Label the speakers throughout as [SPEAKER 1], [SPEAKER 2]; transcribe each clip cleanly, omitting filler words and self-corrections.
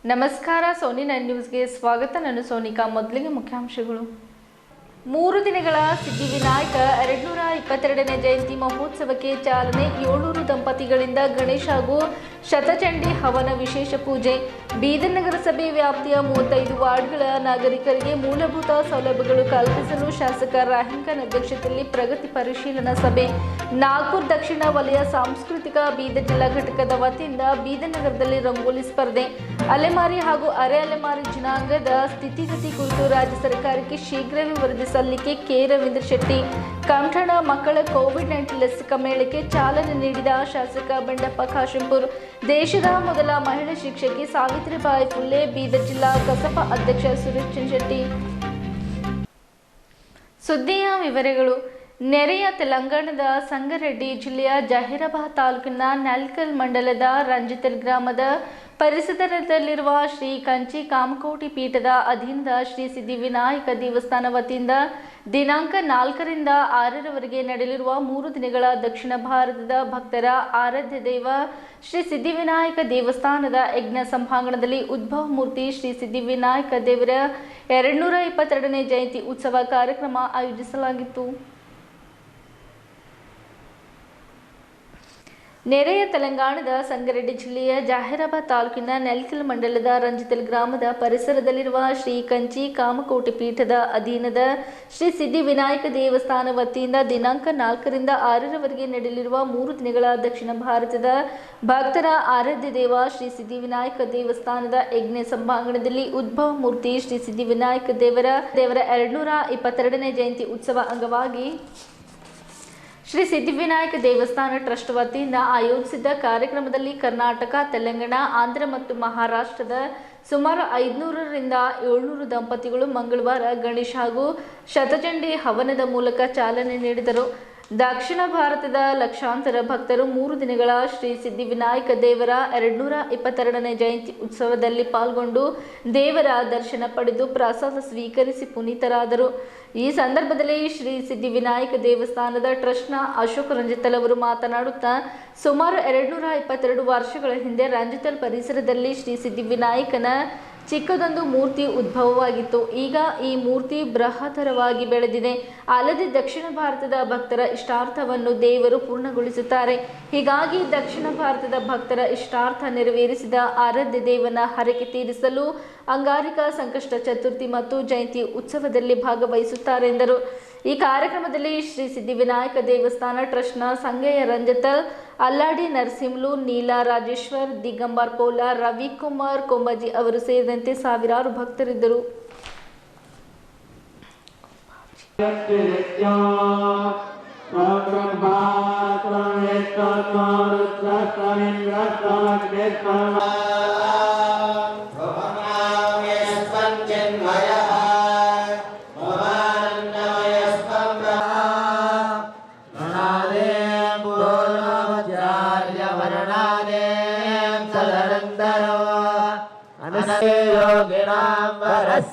[SPEAKER 1] ನಮಸ್ಕಾರ ಸೋನಿ 9 ನ್ಯೂಸ್ಗೆ ಸ್ವಾಗತ. ನಾನು ಸೋನಿಕಾ. ಮೊದಲಿಗೆ ಮುಖ್ಯಾಂಶಗಳು. 3 ದಿನಗಳ ಸಿದ್ಧಿವಿನಾಯಕ 222ನೇ ಜಯಂತಿ ಮಹೋತ್ಸವಕ್ಕೆ ಚಾಲನೆ. 700 ದಂಪತಿಗಳಿಂದ ಗಣೇಶ ಹಾಗೂ ಶತಚಂಡಿ ಹವನ ವಿಶೇಷ ಪೂಜೆ. ಬೀದರ್ ನಗರಸಭೆ ವ್ಯಾಪ್ತಿಯ 35 ವಾರ್ಡ್ಗಳ ನಾಗರಿಕರಿಗೆ ಮೂಲಭೂತ ಸೌಲಭ್ಯಗಳು ಕಲ್ಪಿಸಲು ಶಾಸಕ ರಾಹಿಂ ಖಾನ್ ಅಧ್ಯಕ್ಷತೆಯಲ್ಲಿ ಪ್ರಗತಿ ಪರಿಶೀಲನಾ ಸಭೆ. ನಾಗ್ಪುರ್ ದಕ್ಷಿಣ ವಲಯ ಸಾಂಸ್ಕೃತಿಕ ಬೀದರ್ ಜಿಲ್ಲಾ ಘಟಕದ ವತಿಯಿಂದ ಬೀದರ್ ನಗರದಲ್ಲಿ ರಂಗೋಲಿ ಸ್ಪರ್ಧೆ. ಅಲೆಮಾರಿ ಹಾಗೂ ಅರೆ ಅಲೆಮಾರಿ ಜನಾಂಗದ ಸ್ಥಿತಿಗತಿ ಕುರಿತು ರಾಜ್ಯ ಸರ್ಕಾರಕ್ಕೆ ಶೀಘ್ರವೇ ವರದಿ ಸಲ್ಲಿಕೆ. ಕೆ ರವೀಂದ್ರ ಶೆಟ್ಟಿ. ಕಮಠಣ ಮಕ್ಕಳ ಕೋವಿಡ್-19 ಲಸಿಕಾ ಮೇಳಕ್ಕೆ ಚಾಲನೆ ನೀಡಿದ ಶಾಸಕ ಬಂಡೆಪ್ಪ ಕಾಶೆಂಪೂರ್. ದೇಶದ ಮೊದಲ ಮಹಿಳಾ ಶಿಕ್ಷಕಿ ಸಾವಿತ್ರಿಬಾಯಿ ಫುಲೆ. ಬೀದರ್ ಜಿಲ್ಲಾ ಕಸಪ ಅಧ್ಯಕ್ಷ ಸುರೇಶ್ ಚಂದ್ರಶೆಟ್ಟಿ. ಸುದ್ದಿಯ ವಿವರಗಳು. ನೆರೆಯ ತೆಲಂಗಾಣದ ಸಂಗಾರೆಡ್ಡಿ ಜಿಲ್ಲೆಯ ಜಹೀರಾಬಾದ್ ತಾಲೂಕಿನ ನ್ಯಾಲ್ಕಲ್ ಮಂಡಲದ ರಂಜಿತಲ್ ಗ್ರಾಮದ ಪರಿಸರದಲ್ಲಿರುವ ಶ್ರೀ ಕಂಚಿ ಕಾಮಕೋಟಿ ಪೀಠದ ಅಧೀನದ ಶ್ರೀ ಸಿದ್ಧಿವಿನಾಯಕ ದೇವಸ್ಥಾನ ವತಿಯಿಂದ ದಿನಾಂಕ 4ರಿಂದ 6ರವರೆಗೆ ನಡೆಯಲಿರುವ 3 ದಿನಗಳ ದಕ್ಷಿಣ ಭಾರತದ ಭಕ್ತರ ಆರಾಧ್ಯ ದೈವ ಶ್ರೀ ಸಿದ್ಧಿವಿನಾಯಕ ದೇವಸ್ಥಾನದ ಯಜ್ಞ ಸಭಾಂಗಣದಲ್ಲಿ ಉದ್ಭವ ಮೂರ್ತಿ ಶ್ರೀ ಸಿದ್ಧಿವಿನಾಯಕ ದೇವರ 222ನೇ ಜಯಂತಿ ಉತ್ಸವ ಕಾರ್ಯಕ್ರಮ ಆಯೋಜಿಸಲಾಗಿತ್ತು. ನೆರೆಯ ತೆಲಂಗಾಣದ ಸಂಗಾರೆಡ್ಡಿ ಜಿಲ್ಲೆಯ ಜಹೀರಾಬಾದ್ ತಾಲೂಕಿನ ನ್ಯಾಲ್ಕಲ್ ಮಂಡಲದ ರಂಜಿತಲ್ ಗ್ರಾಮದ ಪರಿಸರದಲ್ಲಿರುವ ಶ್ರೀ ಕಂಚಿ ಕಾಮಕೋಟಿ ಪೀಠದ ಅಧೀನದ ಶ್ರೀ ಸಿದ್ಧಿವಿನಾಯಕ ದೇವಸ್ಥಾನ ವತಿಯಿಂದ ದಿನಾಂಕ 4ರಿಂದ 6ರವರೆಗೆ ನಡೆಯಲಿರುವ 3 ದಿನಗಳ ದಕ್ಷಿಣ ಭಾರತದ ಭಕ್ತರ ಆರಾಧ್ಯ ದೇವ ಶ್ರೀ ಸಿದ್ಧಿವಿನಾಯಕ ದೇವಸ್ಥಾನದ ಯಜ್ಞ ಸಭಾಂಗಣದಲ್ಲಿ ಉದ್ಭವ ಮೂರ್ತಿ ಶ್ರೀ ಸಿದ್ಧಿವಿನಾಯಕ ದೇವರ 222ನೇ ಜಯಂತಿ ಉತ್ಸವ ಅಂಗವಾಗಿ ಶ್ರೀ ಸಿದ್ಧಿವಿನಾಯಕ ದೇವಸ್ಥಾನ ಟ್ರಸ್ಟ್ ವತಿಯಿಂದ ಆಯೋಜಿಸಿದ್ದ ಕಾರ್ಯಕ್ರಮದಲ್ಲಿ ಕರ್ನಾಟಕ, ತೆಲಂಗಾಣ, ಆಂಧ್ರ ಮತ್ತು ಮಹಾರಾಷ್ಟ್ರದ ಸುಮಾರು 500ರಿಂದ 700 ದಂಪತಿಗಳು ಮಂಗಳವಾರ ಗಣೇಶ ಹಾಗೂ ಶತಚಂಡಿ ಹವನದ ಮೂಲಕ ಚಾಲನೆ ನೀಡಿದರು. ದಕ್ಷಿಣ ಭಾರತದ ಲಕ್ಷಾಂತರ ಭಕ್ತರು 3 ದಿನಗಳ ಶ್ರೀ ಸಿದ್ಧಿವಿನಾಯಕ ದೇವರ 222ನೇ ಜಯಂತಿ ಉತ್ಸವದಲ್ಲಿ ಪಾಲ್ಗೊಂಡು ದೇವರ ದರ್ಶನ ಪಡೆದು ಪ್ರಸಾದ ಸ್ವೀಕರಿಸಿ ಪುನೀತರಾದರು. ಈ ಸಂದರ್ಭದಲ್ಲಿ ಶ್ರೀ ಸಿದ್ಧಿವಿನಾಯಕ ದೇವಸ್ಥಾನದ ಟ್ರಸ್ಟ್ನ ಅಶೋಕ್ ರಂಜಿತಲ್ ಅವರು ಮಾತನಾಡುತ್ತಾ, ಸುಮಾರು 222 ವರ್ಷಗಳ ಹಿಂದೆ ರಂಜಿತಲ್ ಪರಿಸರದಲ್ಲಿ ಶ್ರೀ ಸಿದ್ಧಿವಿನಾಯಕನ ಚಿಕ್ಕದೊಂದು ಮೂರ್ತಿ ಉದ್ಭವವಾಗಿತ್ತು. ಈಗ ಈ ಮೂರ್ತಿ ಬೃಹತ್ತರವಾಗಿ ಬೆಳೆದಿದೆ. ಅಲ್ಲದೆ ದಕ್ಷಿಣ ಭಾರತದ ಭಕ್ತರ ಇಷ್ಟಾರ್ಥವನ್ನು ದೇವರು ಪೂರ್ಣಗೊಳಿಸುತ್ತಾರೆ. ಹೀಗಾಗಿ ದಕ್ಷಿಣ ಭಾರತದ ಭಕ್ತರ ಇಷ್ಟಾರ್ಥ ನೆರವೇರಿಸಿದ ಆರಾಧ್ಯ ದೇವನ ಹರಕೆ ತೀರಿಸಲು ಅಂಗಾರಿಕ ಸಂಕಷ್ಟ ಚತುರ್ಥಿ ಮತ್ತು ಜಯಂತಿ ಉತ್ಸವದಲ್ಲಿ ಭಾಗವಹಿಸುತ್ತಾರೆ ಎಂದರು. ಈ ಕಾರ್ಯಕ್ರಮದಲ್ಲಿ ಶ್ರೀ ಸಿದ್ಧಿವಿನಾಯಕ ದೇವಸ್ಥಾನ ಟ್ರಸ್ಟ್ನ ಸಂಗಯ್ಯ ರಂಜತಲ್, ಅಲ್ಲಾಡಿ ನರಸಿಂಹಲು, ನೀಲಾ ರಾಜೇಶ್ವರ್, ದಿಗಂಬರ್ ಪೋಲ, ರವಿಕುಮಾರ್ ಕೊಂಬಜಿ ಅವರು ಸೇರಿದಂತೆ ಸಾವಿರಾರು ಭಕ್ತರಿದ್ದರು.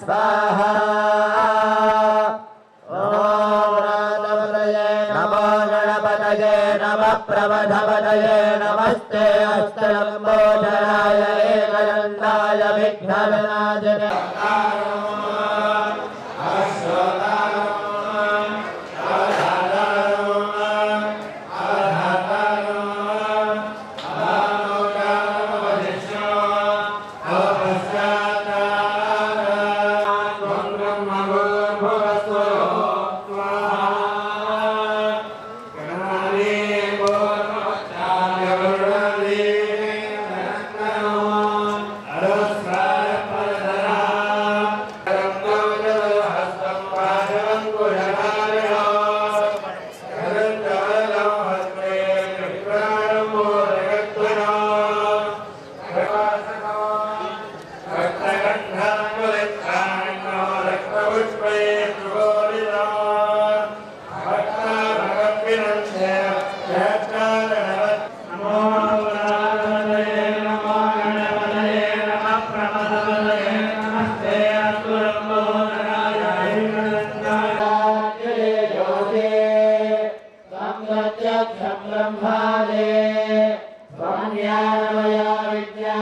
[SPEAKER 2] स्वाहा नमो गणपतये नमः प्रमथपतये नमस्ते अस्तलम्बोदराय एकदन्ताय विघ्नविनाशने ब्रह्मादे स्वान्यानमया विद्या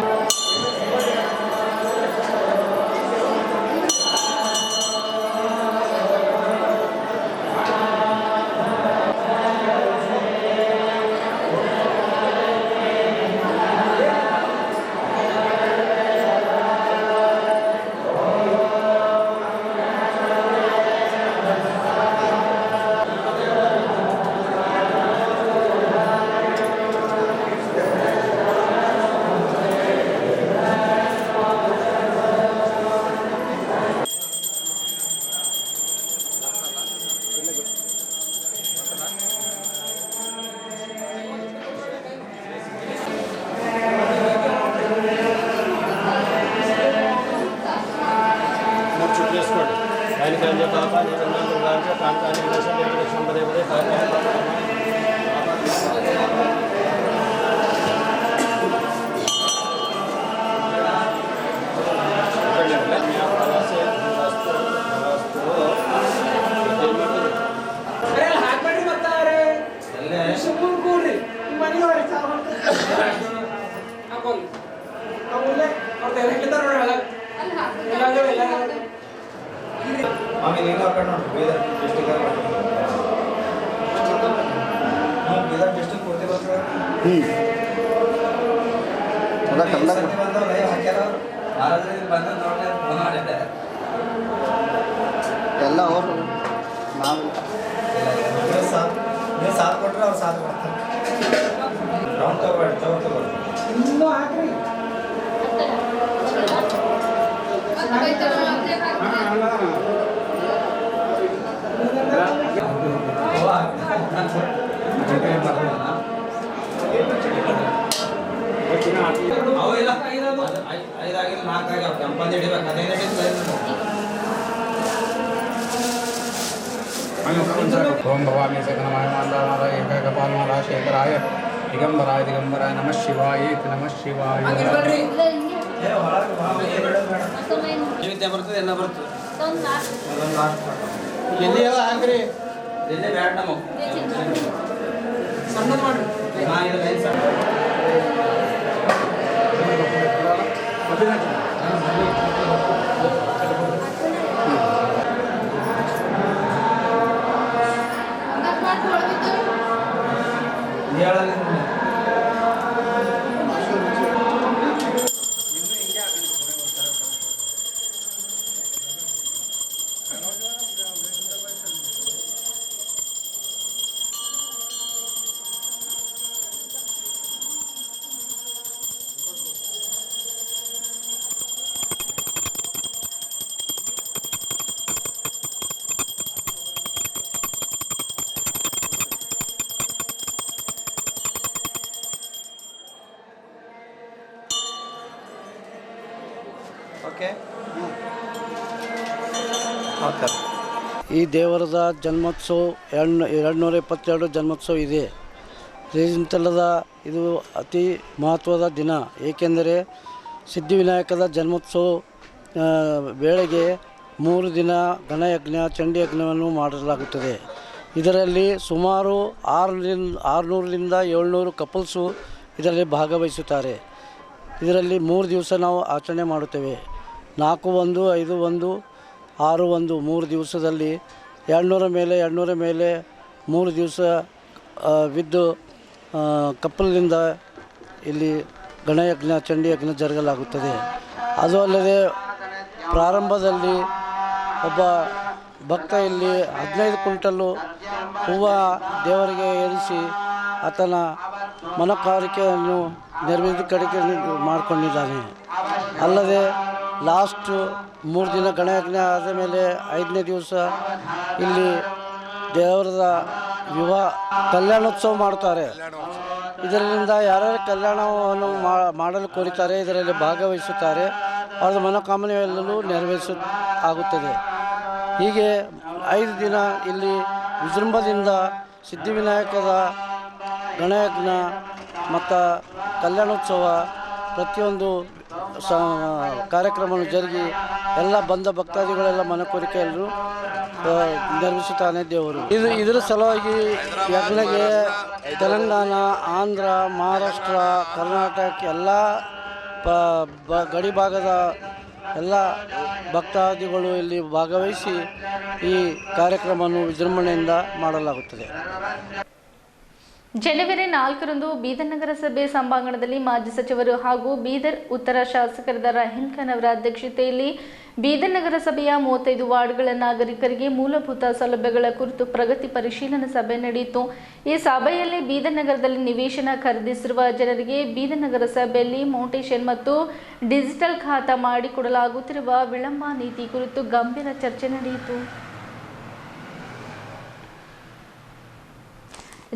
[SPEAKER 2] ಎಲ್ಲ ಹೋದ್ರು ನಾವು ಸಾಥ್ ಕೊಟ್ಟರೆ ಅವ್ರು ಸಾಥ್ ಕೊಡ್ತಾರೆ. ರೌಂಡ್ ತಗೊಳ್ಳಿ ಇನ್ನೂ ಹಾಕ್ರಿ.
[SPEAKER 3] ओम भवानी सकलमाय मांदानाय एककपालनाय शेखराय दिगंबराय दिगंबराय नमः शिवाय नमः शिवाय
[SPEAKER 2] ನೈವೇದ್ಯ ಬರ್ತದೆ ಎಲ್ಲ ಬರ್ತದೆ.
[SPEAKER 3] ಎಲ್ಲಿ ಎಲ್ಲ ಹಾಕ್ರಿ
[SPEAKER 2] ಎಲ್ಲಿ ಬೇಡ ನಮಗೆ ಸಣ್ಣದು ಮಾಡ್ರಿ.
[SPEAKER 4] ಈ ದೇವರದ ಜನ್ಮೋತ್ಸವ 222 ಜನ್ಮೋತ್ಸವ ಇದೆ. ಇಂತಲ್ಲದ ಇದು ಅತಿ ಮಹತ್ವದ ದಿನ, ಏಕೆಂದರೆ ಸಿದ್ಧಿವಿನಾಯಕದ ಜನ್ಮೋತ್ಸವ ವೇಳೆಗೆ 3 ದಿನ ಗಣಯಜ್ಞ ಚಂಡಿ ಯಜ್ಞವನ್ನು ಮಾಡಲಾಗುತ್ತದೆ. ಇದರಲ್ಲಿ ಸುಮಾರು 600ರಿಂದ 700 ಕಪಲ್ಸು ಇದರಲ್ಲಿ ಭಾಗವಹಿಸುತ್ತಾರೆ. ಇದರಲ್ಲಿ 3 ದಿವಸ ನಾವು ಆಚರಣೆ ಮಾಡುತ್ತೇವೆ. 4-1, 5-1, 6-1 3 ದಿವಸದಲ್ಲಿ 200 ಮೇಲೆ 3 ದಿವಸ ವಿದ್ದು ಕಪ್ಪಲಿನಿಂದ ಇಲ್ಲಿ ಗಣಯಜ್ಞ ಚಂಡಿ ಯಜ್ಞ ಜರುಗಲಾಗುತ್ತದೆ. ಅದು ಅಲ್ಲದೆ ಪ್ರಾರಂಭದಲ್ಲಿ ಒಬ್ಬ ಭಕ್ತ ಇಲ್ಲಿ 15 ಕ್ವಿಂಟಲ್ಲು ಹೂವು ದೇವರಿಗೆ ಏರಿಸಿ ಆತನ ಮನೋಕಾರಿಕೆಯನ್ನು ನೆರವೇರಿಕೆ ಮಾಡಿಕೊಂಡಿದ್ದಾನೆ. ಅಲ್ಲದೆ ಲಾಸ್ಟ್ 3 ದಿನ ಗಣಯಜ್ಞ ಆದ ಮೇಲೆ 5ನೇ ದಿವಸ ಇಲ್ಲಿ ದೇವರದ ಕಲ್ಯಾಣೋತ್ಸವ ಮಾಡುತ್ತಾರೆ. ಇದರಿಂದ ಯಾರ್ಯಾರು ಕಲ್ಯಾಣವನ್ನು ಮಾಡಲು ಕೋರುತ್ತಾರೆ ಇದರಲ್ಲಿ ಭಾಗವಹಿಸುತ್ತಾರೆ. ಅವರ ಮನೋಕಾಮನೆಯಲ್ಲೂ ಆಗುತ್ತದೆ. ಹೀಗೆ 5 ದಿನ ಇಲ್ಲಿ ವಿಜೃಂಭದಿಂದ ಸಿದ್ಧಿವಿನಾಯಕದ ಗಣಯಜ್ಞ ಮತ್ತು ಕಲ್ಯಾಣೋತ್ಸವ ಪ್ರತಿಯೊಂದು ಕಾರ್ಯಕ್ರಮವನ್ನು ಜರುಗಿ ಎಲ್ಲ ಬಂದ ಭಕ್ತಾದಿಗಳೆಲ್ಲ ಮನಕೋರಿಕೆಯಲ್ಲೂ ನೆರವೇರಿಸುತ್ತಾನೆ ದೇವರು. ಇದರ ಸಲುವಾಗಿ ಯಜ್ಞಗೆ ತೆಲಂಗಾಣ, ಆಂಧ್ರ, ಮಹಾರಾಷ್ಟ್ರ, ಕರ್ನಾಟಕ ಎಲ್ಲ ಗಡಿ ಭಾಗದ ಎಲ್ಲ ಭಕ್ತಾದಿಗಳು ಇಲ್ಲಿ ಭಾಗವಹಿಸಿ ಈ ಕಾರ್ಯಕ್ರಮವನ್ನು ವಿಜೃಂಭಣೆಯಿಂದ ಮಾಡಲಾಗುತ್ತದೆ.
[SPEAKER 1] ಜನವರಿ 4ರಂದು ಬೀದರ್ ನಗರಸಭೆ ಸಭಾಂಗಣದಲ್ಲಿ ಮಾಜಿ ಸಚಿವರು ಹಾಗೂ ಬೀದರ್ ಉತ್ತರ ಶಾಸಕರಾದ ರಹೀಂ ಖಾನ್ ಅವರ ಅಧ್ಯಕ್ಷತೆಯಲ್ಲಿ ಬೀದರ್ ನಗರಸಭೆಯ 35 ವಾರ್ಡ್ಗಳ ನಾಗರಿಕರಿಗೆ ಮೂಲಭೂತ ಸೌಲಭ್ಯಗಳ ಕುರಿತು ಪ್ರಗತಿ ಪರಿಶೀಲನಾ ಸಭೆ ನಡೆಯಿತು. ಈ ಸಭೆಯಲ್ಲಿ ಬೀದರ್ ನಗರದಲ್ಲಿ ನಿವೇಶನ ಖರೀದಿಸಿರುವ ಜನರಿಗೆ ಬೀದರ್ ನಗರಸಭೆಯಲ್ಲಿ ಮೌಂಟೇಶನ್ ಮತ್ತು ಡಿಜಿಟಲ್ ಖಾತಾ ಮಾಡಿಕೊಡಲಾಗುತ್ತಿರುವ ವಿಳಂಬ ನೀತಿ ಕುರಿತು ಗಂಭೀರ ಚರ್ಚೆ ನಡೆಯಿತು.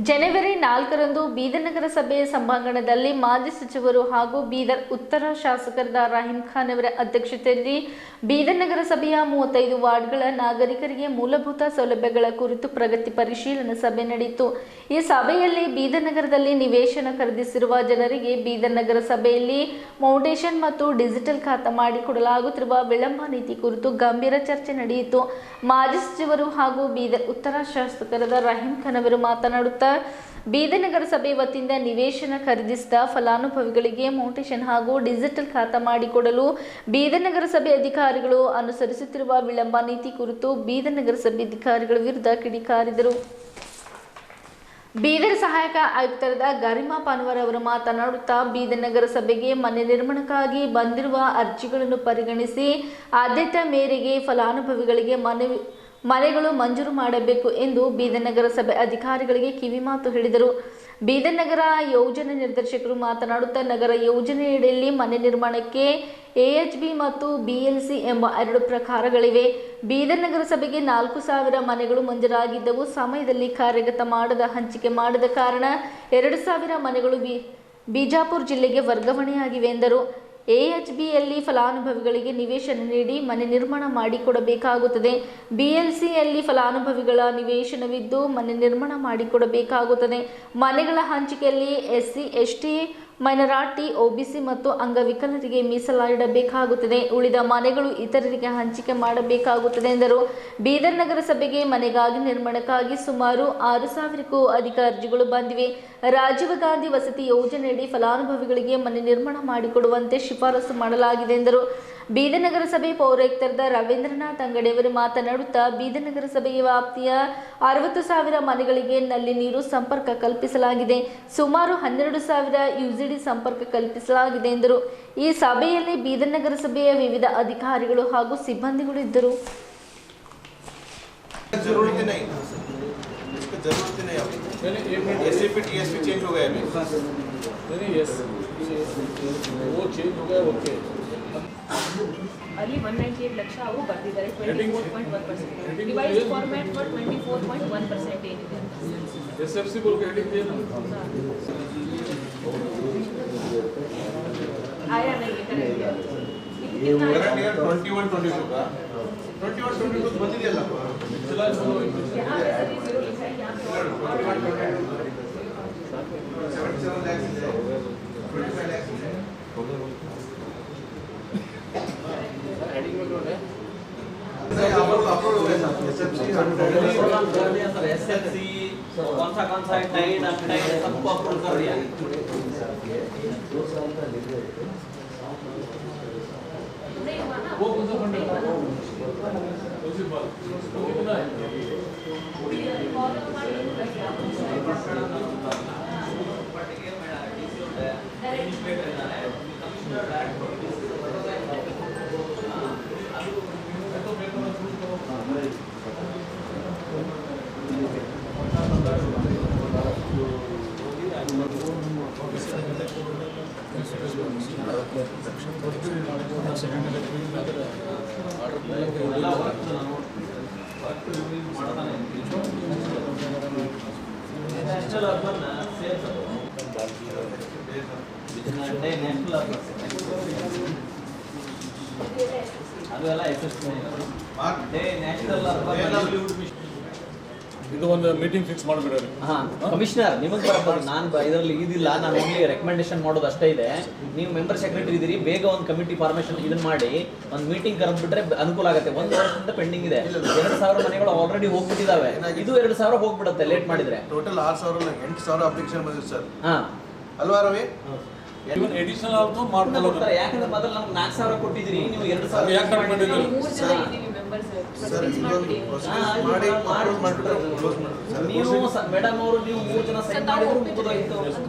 [SPEAKER 1] ಜನವರಿ 4ರಂದು ಬೀದರ್ ನಗರಸಭೆ ಸಭಾಂಗಣದಲ್ಲಿ ಮಾಜಿ ಸಚಿವರು ಹಾಗೂ ಬೀದರ್ ಉತ್ತರ ಶಾಸಕರಾದ ರಹೀಂ ಖಾನ್ ಅವರ ಅಧ್ಯಕ್ಷತೆಯಲ್ಲಿ ಬೀದರ್ ನಗರಸಭೆಯ 35 ವಾರ್ಡ್ಗಳ ನಾಗರಿಕರಿಗೆ ಮೂಲಭೂತ ಸೌಲಭ್ಯಗಳ ಕುರಿತು ಪ್ರಗತಿ ಪರಿಶೀಲನಾ ಸಭೆ ನಡೆಯಿತು. ಈ ಸಭೆಯಲ್ಲಿ ಬೀದರ್ ನಗರದಲ್ಲಿ ನಿವೇಶನ ಖರೀದಿಸಿರುವ ಜನರಿಗೆ ಬೀದರ್ ನಗರಸಭೆಯಲ್ಲಿ ಫೌಂಡೇಶನ್ ಮತ್ತು ಡಿಜಿಟಲ್ ಖಾತಾ ಮಾಡಿಕೊಡಲಾಗುತ್ತಿರುವ ವಿಳಂಬ ನೀತಿ ಕುರಿತು ಗಂಭೀರ ಚರ್ಚೆ ನಡೆಯಿತು. ಮಾಜಿ ಸಚಿವರು ಹಾಗೂ ಬೀದರ್ ಉತ್ತರ ಶಾಸಕರಾದ ರಹೀಂ ಖಾನ್ ಅವರು ಮಾತನಾಡುತ್ತಾ ಬೀದರ್ ನಗರಸಭೆ ವತಿಯಿಂದ ನಿವೇಶನ ಖರೀದಿಸಿದ ಫಲಾನುಭವಿಗಳಿಗೆ ಫೌಂಡೇಶನ್ ಹಾಗೂ ಡಿಜಿಟಲ್ ಖಾತಾ ಮಾಡಿಕೊಡಲು ಬೀದರ್ ನಗರಸಭೆ ಅಧಿಕಾರಿಗಳು ಅನುಸರಿಸುತ್ತಿರುವ ವಿಳಂಬ ನೀತಿ ಕುರಿತು ಬೀದರ್ ನಗರಸಭೆ ಅಧಿಕಾರಿಗಳ ವಿರುದ್ಧ ಕಿಡಿಕಾರಿದರು. ಬೀದರ್ ಸಹಾಯಕ ಆಯುಕ್ತರಾದ ಗರಿಮಾ ಪಾನ್ವರ್ ಅವರು ಮಾತನಾಡುತ್ತಾ ಬೀದರ್ ನಗರಸಭೆಗೆ ಮನೆ ನಿರ್ಮಾಣಕ್ಕಾಗಿ ಬಂದಿರುವ ಅರ್ಜಿಗಳನ್ನು ಪರಿಗಣಿಸಿ ಆದ್ಯತೆ ಮೇರೆಗೆ ಫಲಾನುಭವಿಗಳಿಗೆ ಮನೆಗಳು ಮಂಜೂರು ಮಾಡಬೇಕು ಎಂದು ಬೀದರ್ ನಗರಸಭೆ ಅಧಿಕಾರಿಗಳಿಗೆ ಕಿವಿಮಾತು ಹೇಳಿದರು. ಬೀದರ್ ನಗರ ಯೋಜನೆ ನಿರ್ದೇಶಕರು ಮಾತನಾಡುತ್ತಾ ನಗರ ಯೋಜನೆಯಡಿಯಲ್ಲಿ ಮನೆ ನಿರ್ಮಾಣಕ್ಕೆ AHB ಮತ್ತು BLC ಎಂಬ 2 ಪ್ರಕಾರಗಳಿವೆ. ಬೀದರ್ ನಗರಸಭೆಗೆ 4,000 ಮನೆಗಳು ಮಂಜೂರಾಗಿದ್ದವು. ಸಮಯದಲ್ಲಿ ಕಾರ್ಯಗತ ಮಾಡದ ಹಂಚಿಕೆ ಮಾಡದ ಕಾರಣ 2,000 ಮನೆಗಳು ಬಿಜಾಪುರ ಜಿಲ್ಲೆಗೆ ವರ್ಗಾವಣೆಯಾಗಿವೆ ಎಂದರು. AHBಯಲ್ಲಿ ಫಲಾನುಭವಿಗಳಿಗೆ ನಿವೇಶನ ನೀಡಿ ಮನೆ ನಿರ್ಮಾಣ ಮಾಡಿಕೊಡಬೇಕಾಗುತ್ತದೆ. BLCಯಲ್ಲಿ ಫಲಾನುಭವಿಗಳ ನಿವೇಶನವಿದ್ದು ಮನೆ ನಿರ್ಮಾಣ ಮಾಡಿಕೊಡಬೇಕಾಗುತ್ತದೆ. ಮನೆಗಳ ಹಂಚಿಕೆಯಲ್ಲಿ SC, ST, ಮೈನಾರಿಟಿ, OBC ಮತ್ತು ಅಂಗವಿಕಲರಿಗೆ ಮೀಸಲಾಡಬೇಕಾಗುತ್ತದೆ. ಉಳಿದ ಮನೆಗಳು ಇತರರಿಗೆ ಹಂಚಿಕೆ ಮಾಡಬೇಕಾಗುತ್ತದೆ ಎಂದರು. ಬೀದರ್ ನಗರಸಭೆಗೆ ಮನೆಗಾಗಿ ನಿರ್ಮಾಣಕ್ಕಾಗಿ ಸುಮಾರು 6,000ಕ್ಕೂ ಅಧಿಕ ಅರ್ಜಿಗಳು ಬಂದಿವೆ. ರಾಜೀವ್ ಗಾಂಧಿ ವಸತಿ ಯೋಜನೆಯಡಿ ಫಲಾನುಭವಿಗಳಿಗೆ ಮನೆ ನಿರ್ಮಾಣ ಮಾಡಿಕೊಡುವಂತೆ ಶಿಫಾರಸು ಮಾಡಲಾಗಿದೆ ಎಂದರು. ಬೀದರ್ ನಗರಸಭೆ ಪೌರಾಯುಕ್ತರಾದ ರವೀಂದ್ರನಾಥ್ ಅಂಗಡಿಯವರು ಮಾತನಾಡುತ್ತಾ ಬೀದರ್ ನಗರಸಭೆಯ ವ್ಯಾಪ್ತಿಯ 60,000 ಮನೆಗಳಿಗೆ ನಲ್ಲಿ ನೀರು ಸಂಪರ್ಕ ಕಲ್ಪಿಸಲಾಗಿದೆ. ಸುಮಾರು 12,000 UGD ಸಂಪರ್ಕ ಕಲ್ಪಿಸಲಾಗಿದೆ ಎಂದರು. ಈ ಸಭೆಯಲ್ಲಿ ಬೀದರ್ ನಗರಸಭೆಯ ವಿವಿಧ ಅಧಿಕಾರಿಗಳು ಹಾಗೂ ಸಿಬ್ಬಂದಿಗಳು ಇದ್ದರು.
[SPEAKER 5] ಅಲ್ಲಿ 198 ಲಕ್ಷ ಅವು ಬರ್ತಿದ್ದಾರೆ 24.1%. ಡಿವೈಸ್ ಫಾರ್ಮ್ಯಾಟ್ ಫಾರ್ 24.1% ಏನಿದೆ.
[SPEAKER 6] SFC बोल के हेडिंग दिया ना
[SPEAKER 5] आया नहीं है करेक्ट है.
[SPEAKER 6] ये करेक्ट है 21-22 का 21-22 ಬಂದಿದೆಯಲ್ಲ ಚಲಾ ಚಲೋ
[SPEAKER 5] यहाँ पे सभी जीरो लिखा है. यहाँ पे
[SPEAKER 6] 77 lakhs ಇದೆ 25 lakhs ಇದೆ हेडिंग में नोट है
[SPEAKER 7] SFC कौन सा टाइड अपटाइड सबको अप्रूव कर दिया.
[SPEAKER 6] वो कौन सा फंड है उसी बात वो कितना है
[SPEAKER 7] नेशनल अर्बन सेल्स అంటే నేషనల్ అర్బన్ ಅದೆಲ್ಲ SFC అంటే నేషనల్ ಅರ್ಬನ್
[SPEAKER 6] ಇದು ಒಂದು ಮೀಟಿಂಗ್ ಫಿಕ್ಸ್ ಮಾಡಿಬಿಡೋರು.
[SPEAKER 7] ಕಮಿಷನರ್ ನಿಮಗೆ ಬರ್ಬೋದು. ನಾನು ಇದರಲ್ಲಿ ಇದಿಲ್ಲ, ನಾನು ಓನ್ಲಿ ರೆಕಮೆಂಡೇಶನ್ ಮಾಡೋದು ಅಷ್ಟೇ ಇದೆ. ನೀವು ಮೆಂಬರ್ ಸೆಕ್ರೆಟರಿ ಇದ್ದೀರಿ, ಬೇಗ ಒಂದು ಕಮಿಟಿ ಫಾರ್ಮೇಷನ್ ಇದನ್ನ ಮಾಡಿ ಒಂದು ಮೀಟಿಂಗ್ ಕರೆದ್ಬಿಟ್ರೆ ಅನುಕೂಲ ಆಗುತ್ತೆ. 1 ವರ್ಷದಿಂದ ಪೆಂಡಿಂಗ್ ಇದೆ. 2,000 ಮನೆಗಳು ಆಲ್ರೆಡಿ ಹೋಗ್ಬಿಟ್ಟಿದ್ದಾವೆ. ಇದು 2,000 ಹೋಗ್ಬಿಡುತ್ತೆ ಲೇಟ್ ಮಾಡಿದ್ರೆ.
[SPEAKER 8] ಟೋಟಲ್ 6,000 8,000 ಅಪ್ಲಿಕೇಶನ್ ಬಂದಿದೆ ಸರ್. ಅಲ್ವಾ ರವಿ?
[SPEAKER 6] ಇವನ್ ಎಡಿಷನಲ್ ಆಲ್ಸೋ ಮಾಡ್ಕೊಳ್ಳೋದು.
[SPEAKER 7] ಯಾಕಂದ್ರೆ ಮೊದಲು ನಮ್ಗೆ 4,000 ಕೊಟ್ಟಿದ್ದೀರಿ, ನೀವು 2,000
[SPEAKER 6] ಯಾಕೆ ಕಟ್ ಮಾಡಿದ್ರು?
[SPEAKER 5] 3 ಜನ ಇದ್ದೀವಿ ಮೆಂಬರ್ಸ್.
[SPEAKER 8] ಸರ್ ಇದೊಂದು ಪ್ರೊಸೀಜರ್ ಮಾಡಿ ಕ್ಲೋಸ್ ಮಾಡಿಬಿಟ್ರೆ ಕ್ಲೋಸ್ ಮಾಡಿ.
[SPEAKER 7] ನೀವು ಮೇಡಮ್ ಅವರು ನೀವು 3 ಜನ ಸೈನ್ ಮಾಡಿದ್ರು ಮುಗಿದೋಯ್ತು.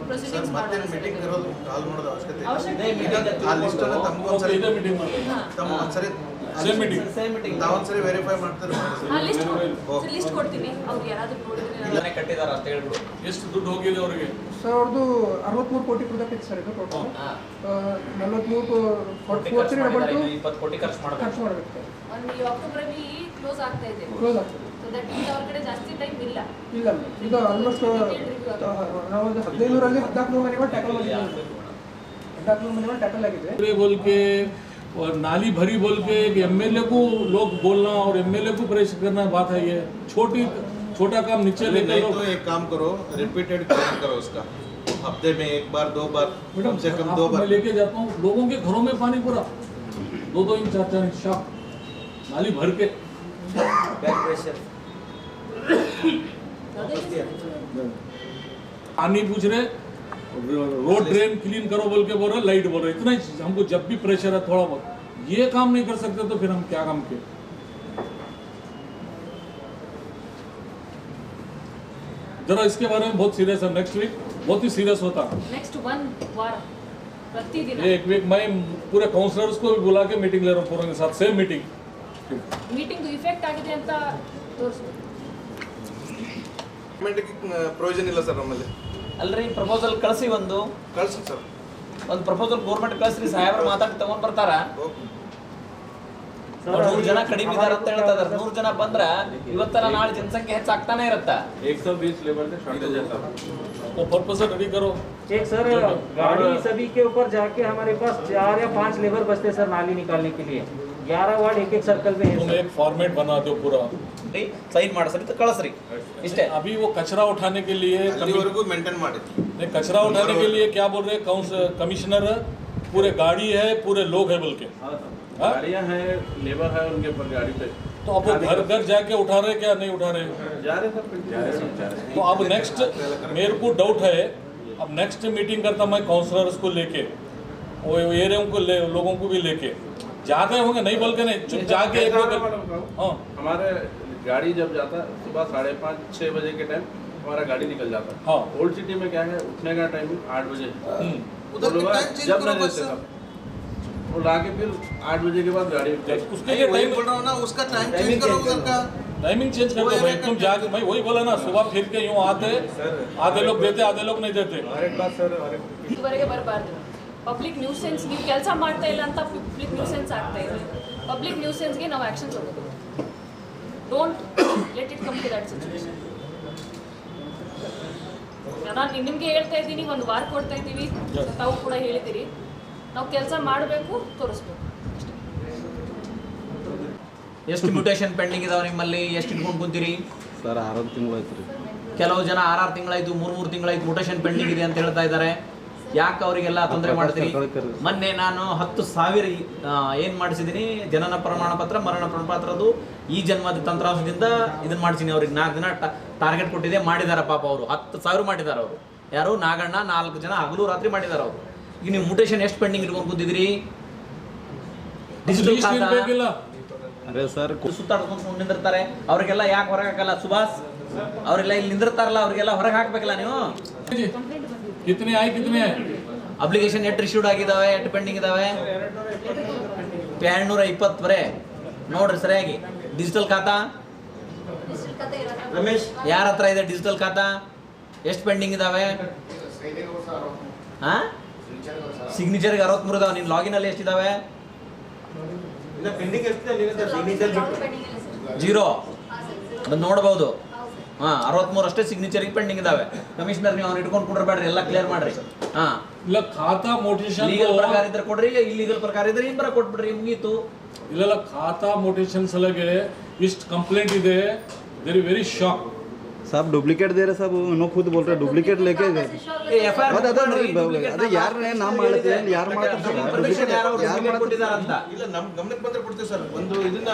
[SPEAKER 8] ಸರ್ ಮತ್ತೆ ಮೀಟಿಂಗ್ ಕರೋದು ಕಾಲ್ ಮಾಡೋದು ಅವಶ್ಯಕತೆ
[SPEAKER 7] ಇಲ್ಲ.
[SPEAKER 8] ಆ ಲಿಸ್ಟ್ ಅನ್ನು ತಮ್ಮ ಒಂದ್ಸರಿ
[SPEAKER 6] ಇದೇ ಮೀಟಿಂಗ್ ಮಾಡಿ
[SPEAKER 8] ತಮ್ಮ ಒಂದ್ಸರಿ
[SPEAKER 6] ಸೇಮ್ ಮೀಟಿಂಗ್
[SPEAKER 8] ನಾವೊಂದ್ಸರಿ ವೆರಿಫೈ ಮಾಡ್ತಾರೆ.
[SPEAKER 5] ಲಿಸ್ಟ್ ಕೊಡ್ತೀನಿ. ಅವ್ರು ಯಾರಾದ್ರೂ ನೋಡಿದ್ರೆ
[SPEAKER 7] ಮನೆ ಕಟ್ಟಿದಾರ ಅಂತ ಹೇಳ್ಬಿಡು.
[SPEAKER 6] ಎಷ್ಟು ದುಡ್ಡು ಹೋಗಿದೆ ಅವರಿಗೆ?
[SPEAKER 9] ಸರ್ ಅವ್ರದ್ದು 63 ಕೋಟಿ ಪ್ರೊಜೆಕ್ಟ್ ಸರ್ ಇದು ಟೋಟಲ್ 43
[SPEAKER 7] 20 ಕೋಟಿ ಖರ್ಚು ಮಾಡಬೇಕು.
[SPEAKER 9] ಖರ್ಚು ಮಾಡಬೇಕು ಸರ್.
[SPEAKER 5] ಒಂದು ಅಕ್ಟೋಬರ್ ಅಲ್ಲಿ ಕ್ಲೋಸ್ ಆಗ್ತಾ ಇದೆ.
[SPEAKER 9] ಕ್ಲೋಸ್ ಆಗ್ತದೆ.
[SPEAKER 5] So ದಟ್ ಅವ್ರ ಕಡೆ ಜಾಸ್ತಿ ಟೈಮ್ ಇಲ್ಲ.
[SPEAKER 9] ಇಲ್ಲ ಇದು ಆಲ್ಮೋಸ್ಟ್ ನಾವೊಂದು 1500 1400 ಮನೆಗಳು ಟ್ಯಾಕಲ್ ಮಾಡಿದ್ದೀವಿ. 1400 ಮನೆಗಳು ಟ್ಯಾಕಲ್ ಆಗಿದೆ.
[SPEAKER 10] बोल के और नाली भरी बोल के एमएलए को लोग बोलना और एमएलए को प्रेशर करना बात है। ये छोटा काम नीचे लेकर
[SPEAKER 6] नहीं तो एक काम करो, रिपीटेड क्लीन करो उसका, हफ्ते में 1 बार 2 बार, कम से कम 2 बार।
[SPEAKER 10] मैं लेके जाता हूँ लोगों के घरों में पानी पूरा 2-2 इंच 4-4 इंच शाप नाली भर के।
[SPEAKER 8] बैक प्रेशर
[SPEAKER 10] पानी पूछ रहे, रोड ड्रेन क्लीन करो बोल के बोल रहे, लाइट बोल रहे, इतना ही हमको जब भी प्रेशर है थोड़ा बहुत, ये काम नहीं कर सकते तो फिर हम क्या काम किए। जरा इसके बारे में बहुत सीरियस है, नेक्स्ट वीक बहुत ही सीरियस होता।
[SPEAKER 5] ನೆಕ್ಸ್ಟ್ 1 ವಾರ ಪ್ರತಿದಿನ
[SPEAKER 10] एक वीक मैं पूरे काउंसलर्स को भी बुला के मीटिंग ले रहा हूँ, पूरों के साथ सेम मीटिंग।
[SPEAKER 5] ಮೀಟಿಂಗ್ ಇಫೆಕ್ಟ್ ಆಗಿದೆ ಅಂತ ತೋರಿಸ್ಬೇಕು.
[SPEAKER 6] ಪ್ರಯೋಜನ ಇಲ್ಲ ಸರ್ ನಮ್ಮಲ್ಲಿ.
[SPEAKER 7] ಅಲ್ರಿ ಪ್ರಪೋಸಲ್ ಕಳಿಸಿ
[SPEAKER 6] ಕಳ್ಸಿ ಸರ್,
[SPEAKER 7] ಒಂದು ಪ್ರಪೋಸಲ್ ಗೌರ್ಮೆಂಟ್ ಕಳಿಸ್ರಿ, ಸಾಹೇಬ್ರು ಮಾತಾಡಿ ತಗೊಂಡ್ ಬರ್ತಾರ. 100 ಜನ ಕಡಿಮೆ ಇದಾರೆ ಅಂತ ಹೇಳ್ತಾ ಇದಾರೆ. 100 ಜನ ಬಂದ್ರ ಇವತ್ತರ ನಾಳೆ ಜನಸಂಖ್ಯೆ ಹೆಚ್ಚಾಗ್ತಾನೆ ಇರುತ್ತೆ.
[SPEAKER 6] 120 लेबर से शॉर्टेज है सर।
[SPEAKER 10] वो प्रपोजल रेडी करो।
[SPEAKER 11] एक सर गाड़ी सभी के ऊपर जाके हमारे पास 4 या 5 लेबर बचते सर नाली निकालने के लिए। 11 वार्ड एक सर्कल में है।
[SPEAKER 10] तुम एक फॉर्मेट बना दो पूरा,
[SPEAKER 7] ಸೈನ್ ಮಾಡಿಸ್ರಿ ಕಳಿಸ್ರಿ ಇಷ್ಟೇ.
[SPEAKER 10] अभी वो कचरा उठाने के लिए
[SPEAKER 6] ಅಲ್ಲಿವರೆಗೂ ಮೇಂಟೈನ್ ಮಾಡಿ.
[SPEAKER 10] नहीं, कचरा उठाने के लिए क्या बोल रहे कमिश्नर, पूरे गाड़ी है पूरे लोग है बोल के।
[SPEAKER 6] गाड़ियाँ हैं, लेबर है उनके ऊपर गाड़ी पे।
[SPEAKER 10] तो अब वो घर घर जाके उठा रहे क्या नहीं उठा रहे?
[SPEAKER 6] जा रहे सर।
[SPEAKER 10] तो अब नेक्स्ट मेरे को डाउट है, अब नेक्स्ट मीटिंग करता मैं काउंसलर्स को लेके, वो एरिया को लोगों को भी लेके जाते होंगे, नहीं बोल के नहीं, चुप जाके एक लोग। हाँ,
[SPEAKER 6] हमारे गाड़ी जब जाता है सुबह 5:30-6 बजे के टाइम हमारा गाड़ी निकल जाता है।
[SPEAKER 10] हाँ।
[SPEAKER 6] ओल्ड सिटी में क्या है, उठने का टाइम 8 बजे।
[SPEAKER 8] उधर
[SPEAKER 6] वो लोग
[SPEAKER 8] टाइम चेंज
[SPEAKER 6] जब
[SPEAKER 8] करो
[SPEAKER 6] नहीं
[SPEAKER 8] बस
[SPEAKER 6] देते तब वो लाके फिर 8 बजे के बाद गाड़ी
[SPEAKER 10] उसके लिए
[SPEAKER 8] वही
[SPEAKER 10] टाइम
[SPEAKER 8] बोल रहा हूँ ना, उसका टाइम चेंज करो उधर का।
[SPEAKER 10] टाइमिंग चेंज कर दो भाई, तुम जाके मैं वही बोला ना, सुबह फिर के यूँ आते, आधे लोग देते आधे लोग नहीं देते।
[SPEAKER 5] ಇದುವರೆಗೆ ಬರಬಾರ್ದು. ಪಬ್ಲಿಕ್ ನ್ಯೂಸೆನ್ಸ್ ನೀವು ಕೆಲಸ ಮಾಡ್ತಾ ಇಲ್ಲ ಅಂತ ಪಬ್ಲಿಕ್ ನ್ಯೂಸೆನ್ಸ್ ಆಗ್ತಾ ಇದೆ. ಪಬ್ಲಿಕ್ ನ್ಯೂಸೆನ್ಸ್ಗೆ ನಾವು ಆ್ಯಕ್ಷನ್ ತಗೋಬೇಕು. Don't let it come to that situation. ನಾನು ನಿಮಗೆ ಹೇಳ್ತಾ ಇದ್ದೀನಿ, ಒಂದು ವಾರ ಕೊಡ್ತಾ ಇದ್ದೀವಿ, ತಾವು ಕೂಡ ಹೇಳಿದ್ದೀರಿ. ನಾವು ಕೆಲಸ ಮಾಡಬೇಕು, ತೋರಿಸ್ಬೇಕು.
[SPEAKER 7] ಎಷ್ಟು ಮ್ಯೂಟೇಷನ್ ಪೆಂಡಿಂಗ್ ಇದಾವೆ ನಿಮ್ಮಲ್ಲಿ? ಎಷ್ಟು ಇಟ್ಕೊಂಡು ಕುಂತೀರಿ
[SPEAKER 4] ಸರ್? 6 ತಿಂಗಳಾಯ್ತು ರೀ.
[SPEAKER 7] ಕೆಲವು ಜನ 6 ತಿಂಗಳಾಯ್ತು, 3 ತಿಂಗಳಾಯ್ತು ಮ್ಯೂಟೇಷನ್ ಪೆಂಡಿಂಗ್ ಇದೆ ಅಂತ ಹೇಳ್ತಾ ಇದ್ದಾರೆ. ಯಾಕೆ ಅವರಿಗೆಲ್ಲ ತೊಂದರೆ ಮಾಡ್ತೀರಿ? ಮೊನ್ನೆ ನಾನು 10,000 ಏನು ಮಾಡಿಸಿದ್ದೀನಿ, ಜನನ ಪ್ರಮಾಣ ಪತ್ರ, ಮರಣ ಪ್ರಮಾಣ ಪತ್ರದ್ದು ಈ ಜನ್ಮದ ತಂತ್ರಾಂಶದಿಂದ ಇದನ್ನ ಮಾಡಿಸಿನಿ. ಅವ್ರಿಗೆ 4 ದಿನ ಟಾರ್ಗೆಟ್ ಕೊಟ್ಟಿದೆ, ಮಾಡಿದಾರ ಪಾಪ ಅವರು. 10,000 ಮಾಡಿದ್ದಾರೆ ಅವರು. ಯಾರು? ನಾಗಣ್ಣ 4 ಜನ ಹಗಲು ರಾತ್ರಿ ಮಾಡಿದ್ದಾರೆ ಅವರು. ಈಗ ನೀವು ಮ್ಯೂಟೇಷನ್ ಎಷ್ಟು ಪೆಂಡಿಂಗ್ ಇಟ್ಕೊಂಡು ಕೂತಿದ್ರಿ? ಡಿಜಿಟಲ್
[SPEAKER 4] ಅದೇ ಸರ್
[SPEAKER 7] ಸುತ್ತಾಡ್ಕೊಂಡು ನಿಂದಿರ್ತಾರೆ, ಅವ್ರಿಗೆಲ್ಲ ಯಾಕೆ ಹೊರಗೆ ಹಾಕಲ್ಲ? ಸುಭಾಷ್ ಅವರೆಲ್ಲ ಇಲ್ಲಿ ನಿಂದಿರ್ತಾರಲ್ಲ, ಅವ್ರಿಗೆಲ್ಲ ಹೊರಗೆ ಹಾಕ್ಬೇಕಲ್ಲ ನೀವು.
[SPEAKER 10] कितने आए
[SPEAKER 7] ಅಪ್ಲಿಕೇಶನ್ ಎಷ್ಟು ರಿಸೀವ್ಡ್ ಆಗಿದಾವೆ, ಎಷ್ಟು ಪೆಂಡಿಂಗ್ ಇದಾವೆ? 220 ಬರೇ ನೋಡ್ರಿ ಸರಿಯಾಗಿ. ಡಿಜಿಟಲ್ ಖಾತಾ ರಮೇಶ್ ಯಾರ ಹತ್ರ ಇದೆ? ಡಿಜಿಟಲ್ ಖಾತಾ ಎಷ್ಟು ಪೆಂಡಿಂಗ್ ಇದಾವೆ? ಹಾ, ಸಿಗ್ನೇಚರ್ಗೆ 63 ಇದಾವೆ. ನಿನ್ನ ಲಾಗಿನ್ ಅಲ್ಲಿ ಎಷ್ಟಿದಾವೆ? 0 ಅದನ್ನ ನೋಡ್ಬೋದು. ಹಾಂ, 63 ಅಷ್ಟೇ ಸಿಗ್ನೇಚರ್ಗೆ ಪೆಂಡಿಂಗ್ ಇದಾವೆ. ಕಮಿಷನರ್ ನೀವು ಅವ್ನು ಇಟ್ಕೊಂಡು ಕೊಡ್ಬೇಡ್ರಿ, ಎಲ್ಲ ಕ್ಲಿಯರ್ ಮಾಡ್ರಿ. ಹಾಂ,
[SPEAKER 10] ಇಲ್ಲ ಖಾತಾ ಮೋಟಿವೇಶನ್
[SPEAKER 7] ಲೀಗಲ್ ಪ್ರಕಾರ ಇದ್ರೆ ಕೊಡ್ರಿ, ಇಲ್ಲಿಗಲ್ ಪ್ರಕಾರ ಇದ್ರೆ ಇಬ್ಬರ ಕೊಟ್ಬಿಡ್ರಿ, ಮುಗೀತು.
[SPEAKER 10] ಇಲ್ಲ ಖಾತಾ ಮೋಟಿವೇಶನ್ ಸಲಗೆ ಇಷ್ಟು ಕಂಪ್ಲೇಂಟ್ ಇದೆ. Very shock.
[SPEAKER 4] साहब डुप्लीकेट दे रहे साहब, नो खुद बोल रहे डुप्लीकेट लेके गए। अरे यार नाम ಮಾಡ್ತೀವಿ, ಯಾರು ಮಾಡ್ತಾರೆ
[SPEAKER 7] ಅಂತ
[SPEAKER 6] ಇಲ್ಲ, ನಮ್ಮ ಗಮನಕ್ಕೆ ಬಂದ್ರೆ ಕೊಡ್ತೀವಿ ಸರ್. ಒಂದು ಇದನ್ನ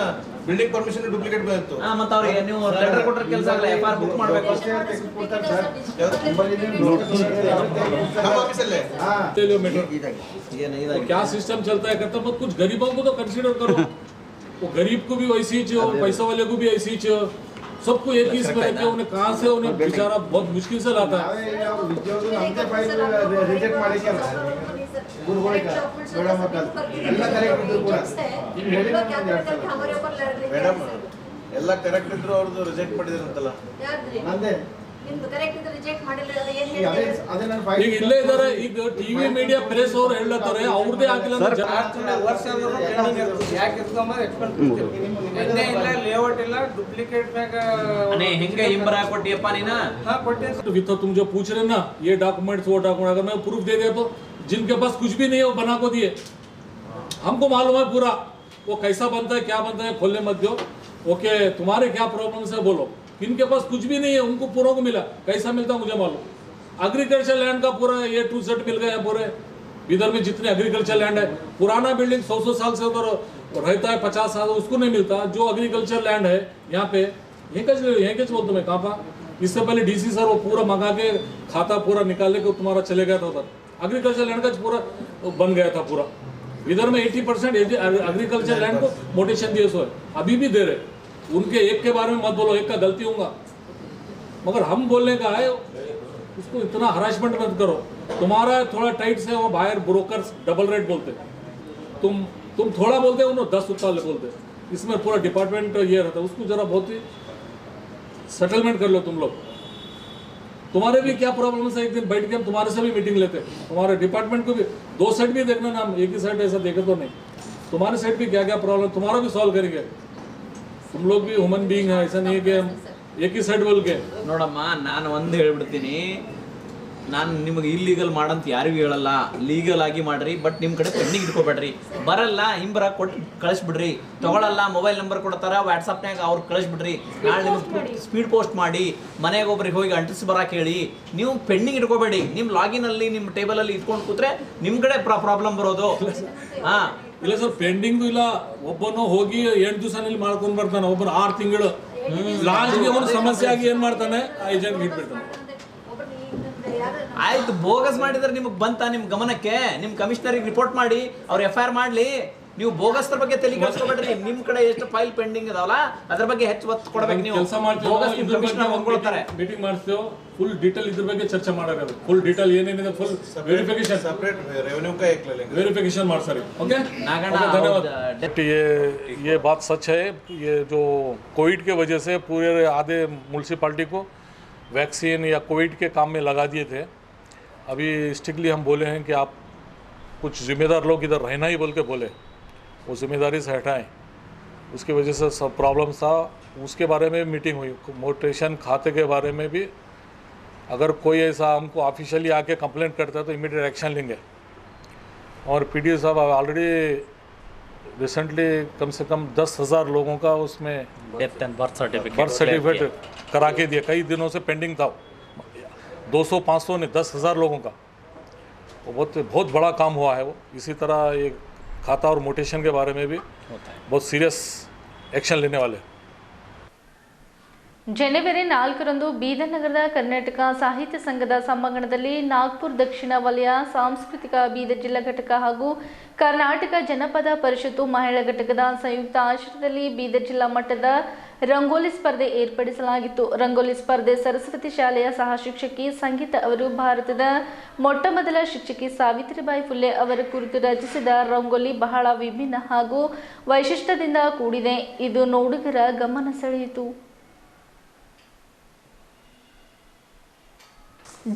[SPEAKER 6] ಬಿಲ್ಡಿಂಗ್ ಪರ್ಮಿಷನ್ ಡೂಪ್ಲಿಕೇಟ್ ಬಂತು.
[SPEAKER 7] ಮತ್ತೆ ಅವ್ರಿಗೆ ನೀವು ಲೆಟರ್ ಕೊಟ್ಟರೆ ಕೆಲಸ ಆಗಲ್ಲ, FIR ಬುಕ್ ಮಾಡಬೇಕು.
[SPEAKER 6] ನಮ್ಮ ಆಫೀಸಲ್ಲೇ
[SPEAKER 10] क्या सिस्टम चलता है कहता, कुछ गरीबों को तो कंसीडर करो। वो गरीब को भी वैसे ही चाहिए, पैसा वाले को भी ऐसे ही चाहिए, सबको एक ही इसमें रखे। उन्हें कहाँ से, उन्हें बेचारा बहुत मुश्किल से लाता है।
[SPEAKER 6] ಮೇಡಮ್ ಎಲ್ಲ ಕರೆಕ್ಟ್ ಇದ್ರು ಅವ್ರದ್ದು ರಿಜೆಕ್ಟ್ ಮಾಡಿದ್ರಂತಲ್ಲ.
[SPEAKER 12] ನಿಮ್ದು ಕರೆಕ್ಟ್ ಇದ್ರೆ ರಿಜೆಕ್ಟ್ ಮಾಡಿಲ್ಲ ಅದು ಏನು
[SPEAKER 10] ಈಗ ಇಲ್ಲೇ ಇದ್ದಾರೆ, ಈಗ ಟಿವಿ ಮೀಡಿಯಾ ಪ್ರೆಸ್ ಅವ್ರು ಹೇಳ್ತಾರೆ ಅವ್ರದೇ ಆಗಿಲ್ಲ
[SPEAKER 9] ವರ್ಷ ಯಾಕೆ ಲೇಔಟ್ ಇಲ್ಲ डुप्लीकेट ಮ್ಯಾಗ
[SPEAKER 7] ಹೆಂಗೆ ಇಂಬರ ಕೊಟ್ಟಿಯಪ್ಪ ನೀನು?
[SPEAKER 10] विथ तुम जो पूछ रहे ना ये डॉक्यूमेंट्स वो डॉक्यूमेंट, अगर मैं प्रूफ दे दिया तो जिनके पास कुछ भी नहीं है वो बना को दिए, हमको मालूम है पूरा वो कैसा बनता है क्या बनता है, खोलने मत दो। ओके तुम्हारे क्या प्रॉब्लम्स है बोलो, इनके पास कुछ भी नहीं है उनको पूरा को मिला, कैसा मिलता मुझे मालूम। एग्रीकल्चर लैंड का पूरा A to Z मिल गया है पूरे इधर में जितने एग्रीकल्चर लैंड है, पुराना बिल्डिंग 100 साल से उधर रहता है 50 साल, उसको नहीं मिलता। जो एग्रीकल्चर लैंड है यहाँ पे यहीं कैसे बोलते मैं कहाँ पा, इससे पहले डीसी सर वो पूरा मंगा के खाता पूरा निकालने को तुम्हारा चले गया था उधर, एग्रीकल्चर लैंड का पूरा बन गया था पूरा। इधर में 80% एग्रीकल्चर लैंड को मोटेशन दिए सो है, अभी भी दे रहे। उनके एक के बारे में मत बोलो, एक का गलती होगा, मगर हम बोलने का है उसको इतना हरासमेंट मत करो। तुम्हारा थोड़ा टाइट से वो बाहर ब्रोकर्स डबल रेट बोलते, तुम थोड़ा बोलते हो उन्होंने 10 उत्ताल बोलते, इसमें पूरा डिपार्टमेंट ये रहता है, उसको जरा बहुत ही सेटलमेंट कर लो तुम लोग। तुम्हारे भी क्या प्रॉब्लम है, एक दिन बैठ के हम तुम्हारे से भी मीटिंग लेते हैं, तुम्हारे डिपार्टमेंट को भी 2 साइड भी देखना ना, हम एक ही साइड ऐसा देखे तो नहीं, तुम्हारे साइड भी क्या क्या प्रॉब्लम तुम्हारा भी सॉल्व करेंगे। तुम लोग भी ह्यूमन बीइंग है, ऐसा नहीं है कि हम एक ही साइड बोल के।
[SPEAKER 7] ನೋಡಮ್ಮ ನಾನು ಒಂದು ಹೇಳ್ಬಿಡ್ತೀನಿ, ನಾನು ನಿಮಗೆ ಇಲ್ಲೀಗಲ್ ಮಾಡಂತ ಯಾರಿಗೂ ಹೇಳಲ್ಲ, ಲೀಗಲ್ ಆಗಿ ಮಾಡ್ರಿ, ಬಟ್ ನಿಮ್ಮ ಕಡೆ ಪೆಂಡಿಂಗ್ ಇಟ್ಕೋಬೇಡ್ರಿ। ಬರಲ್ಲ ಇಂಬರ ಕೊಟ್ಟು ಕಳಿಸ್ಬಿಡ್ರಿ, ತಗೊಳ್ಳಲ್ಲ ಮೊಬೈಲ್ ನಂಬರ್ ಕೊಡ್ತಾರ ವಾಟ್ಸಪ್ನಾಗ ಅವ್ರು ಕಳಿಸ್ಬಿಡ್ರಿ, ನಾಳೆ ನಿಮ್ಗೆ ಸ್ಪೀಡ್ ಪೋಸ್ಟ್ ಮಾಡಿ ಮನೆಗೆ ಒಬ್ರಿಗೆ ಹೋಗಿ ಅಂಟಿಸಿ ಬರಕ್ಕೆ ಹೇಳಿ, ನೀವು ಪೆಂಡಿಂಗ್ ಇಟ್ಕೋಬೇಡಿ। ನಿಮ್ಮ ಲಾಗಿನಲ್ಲಿ ನಿಮ್ಮ ಟೇಬಲಲ್ಲಿ ಇಟ್ಕೊಂಡು ಕೂತ್ರೆ ನಿಮ್ಮ ಕಡೆ ಪ್ರಾಬ್ಲಮ್ ಬರೋದು। ಹಾಂ
[SPEAKER 10] ಇಲ್ಲ ಸರ್, ಪೆಂಡಿಂಗ್ ಇಲ್ಲ, ಒಬ್ಬನು ಹೋಗಿ 8 ದಿವಸನಲ್ಲಿ ಮಾಡ್ಕೊಂಡು ಬರ್ತಾನೆ, ಒಬ್ಬನು 6 ತಿಂಗಳು ಲಾಸ್ಟ್ಗೆ ಅವನು ಸಮಸ್ಯೆ ಆಗಿ ಏನ್ ಮಾಡ್ತಾನೆ, ಏಜೆಂಟ್ ಇಟ್ಬಿಡ್ತಾನೆ।
[SPEAKER 7] ಆಯ್ತು, ಬೋಗಸ್ ಮಾಡಿದ್ರೆ ನಿಮಗೆ ಬಂತ ನಿಮ್ಮ ಗಮನಕ್ಕೆ, ನಿಮ್ಮ ಕಮಿಷನರಿಗೆ ರಿಪೋರ್ಟ್ ಮಾಡಿ ಅವ್ರು FIR ಮಾಡಲಿ। ನೀವು ಬೋಗಸ್ತರ ಬಗ್ಗೆ ತಲೆ ಕೆಡಿಸ್ಕೊಬೇಡ್ರಿ, ನಿಮ್ಮ ಕಡೆ ಎಷ್ಟು ಫೈಲ್ ಪೆಂಡಿಂಗ್ ಇದಾವಲ್ಲ ಅದ್ರ ಬಗ್ಗೆ ಹೆಚ್ಚು ಒತ್ತು ಕೊಡಬೇಕು ನೀವು।
[SPEAKER 10] ಕೆಲಸ ಮಾಡ್ತೀವಿ, ಮೀಟಿಂಗ್ ಮಾಡ್ತೀವಿ, ಫುಲ್ ಡೀಟೇಲ್ ಇದ್ರ ಬಗ್ಗೆ ಚರ್ಚೆ ಮಾಡೋದು, ಫುಲ್ ಡೀಟೇಲ್ ಏನೇನಿದೆ ಫುಲ್ वेरिफिकेशन सेपरेट रेवेन्यू का एक ले लेंगे, वेरिफिकेशन मार सर। ओके धन्यवाद। ये बात सच है, ये जो कोविड के वजह से पूरे आधे म्यूनसिपालिटी को वैक्सीन या कोविड के काम में लगा दिए थे। अभी स्ट्रिक्टली हम बोले हैं कि आप कुछ जिम्मेदार लोग इधर रहना ही बोल के बोले, वो जिम्मेदारी से हटाएं, उसकी वजह से सब प्रॉब्लम था, उसके बारे में मीटिंग हुई। मोटेशन खाते के बारे में भी अगर कोई ऐसा हमको ऑफिशियली आके कंप्लेंट करता है तो इमीडिएट एक्शन लेंगे। और PDO साहब ऑलरेडी रिसेंटली कम से कम 10,000 लोगों का उसमें
[SPEAKER 13] डेथ एंड बर्थ
[SPEAKER 10] सर्टिफिकेट करा के दिया, कई दिनों से पेंडिंग था, 200-500 ने 10,000 लोगों का, वो बहुत बड़ा काम हुआ है वो। इसी तरह ये खाता और मोटेशन के बारे में भी बहुत सीरियस एक्शन लेने वाले।
[SPEAKER 1] ಜನವರಿ 4ರಂದು ಬೀದರ್ ನಗರದ ಕರ್ನಾಟಕ ಸಾಹಿತ್ಯ ಸಂಘದ ಸಭಾಂಗಣದಲ್ಲಿ ನಾಗ್ಪುರ್ ದಕ್ಷಿಣ ವಲಯ ಸಾಂಸ್ಕೃತಿಕ ಬೀದರ್ ಜಿಲ್ಲಾ ಘಟಕ ಹಾಗೂ ಕರ್ನಾಟಕ ಜನಪದ ಪರಿಷತ್ತು ಮಹಿಳಾ ಘಟಕದ ಸಂಯುಕ್ತ ಆಶ್ರಯದಲ್ಲಿ ಬೀದರ್ ಜಿಲ್ಲಾ ಮಟ್ಟದ ರಂಗೋಲಿ ಸ್ಪರ್ಧೆ ಏರ್ಪಡಿಸಲಾಗಿತ್ತು। ರಂಗೋಲಿ ಸ್ಪರ್ಧೆ ಸರಸ್ವತಿ ಶಾಲೆಯ ಸಹ ಶಿಕ್ಷಕಿ ಸಂಗೀತ ಅವರು ಭಾರತದ ಮೊಟ್ಟಮೊದಲ ಶಿಕ್ಷಕಿ ಸಾವಿತ್ರಿಬಾಯಿ ಫುಲೆ ಅವರ ಕುರಿತು ರಚಿಸಿದ ರಂಗೋಲಿ ಬಹಳ ವಿಭಿನ್ನ ಹಾಗೂ ವೈಶಿಷ್ಟ್ಯದಿಂದ ಕೂಡಿದೆ, ಇದು ನೋಡುಗರ ಗಮನ ಸೆಳೆಯಿತು।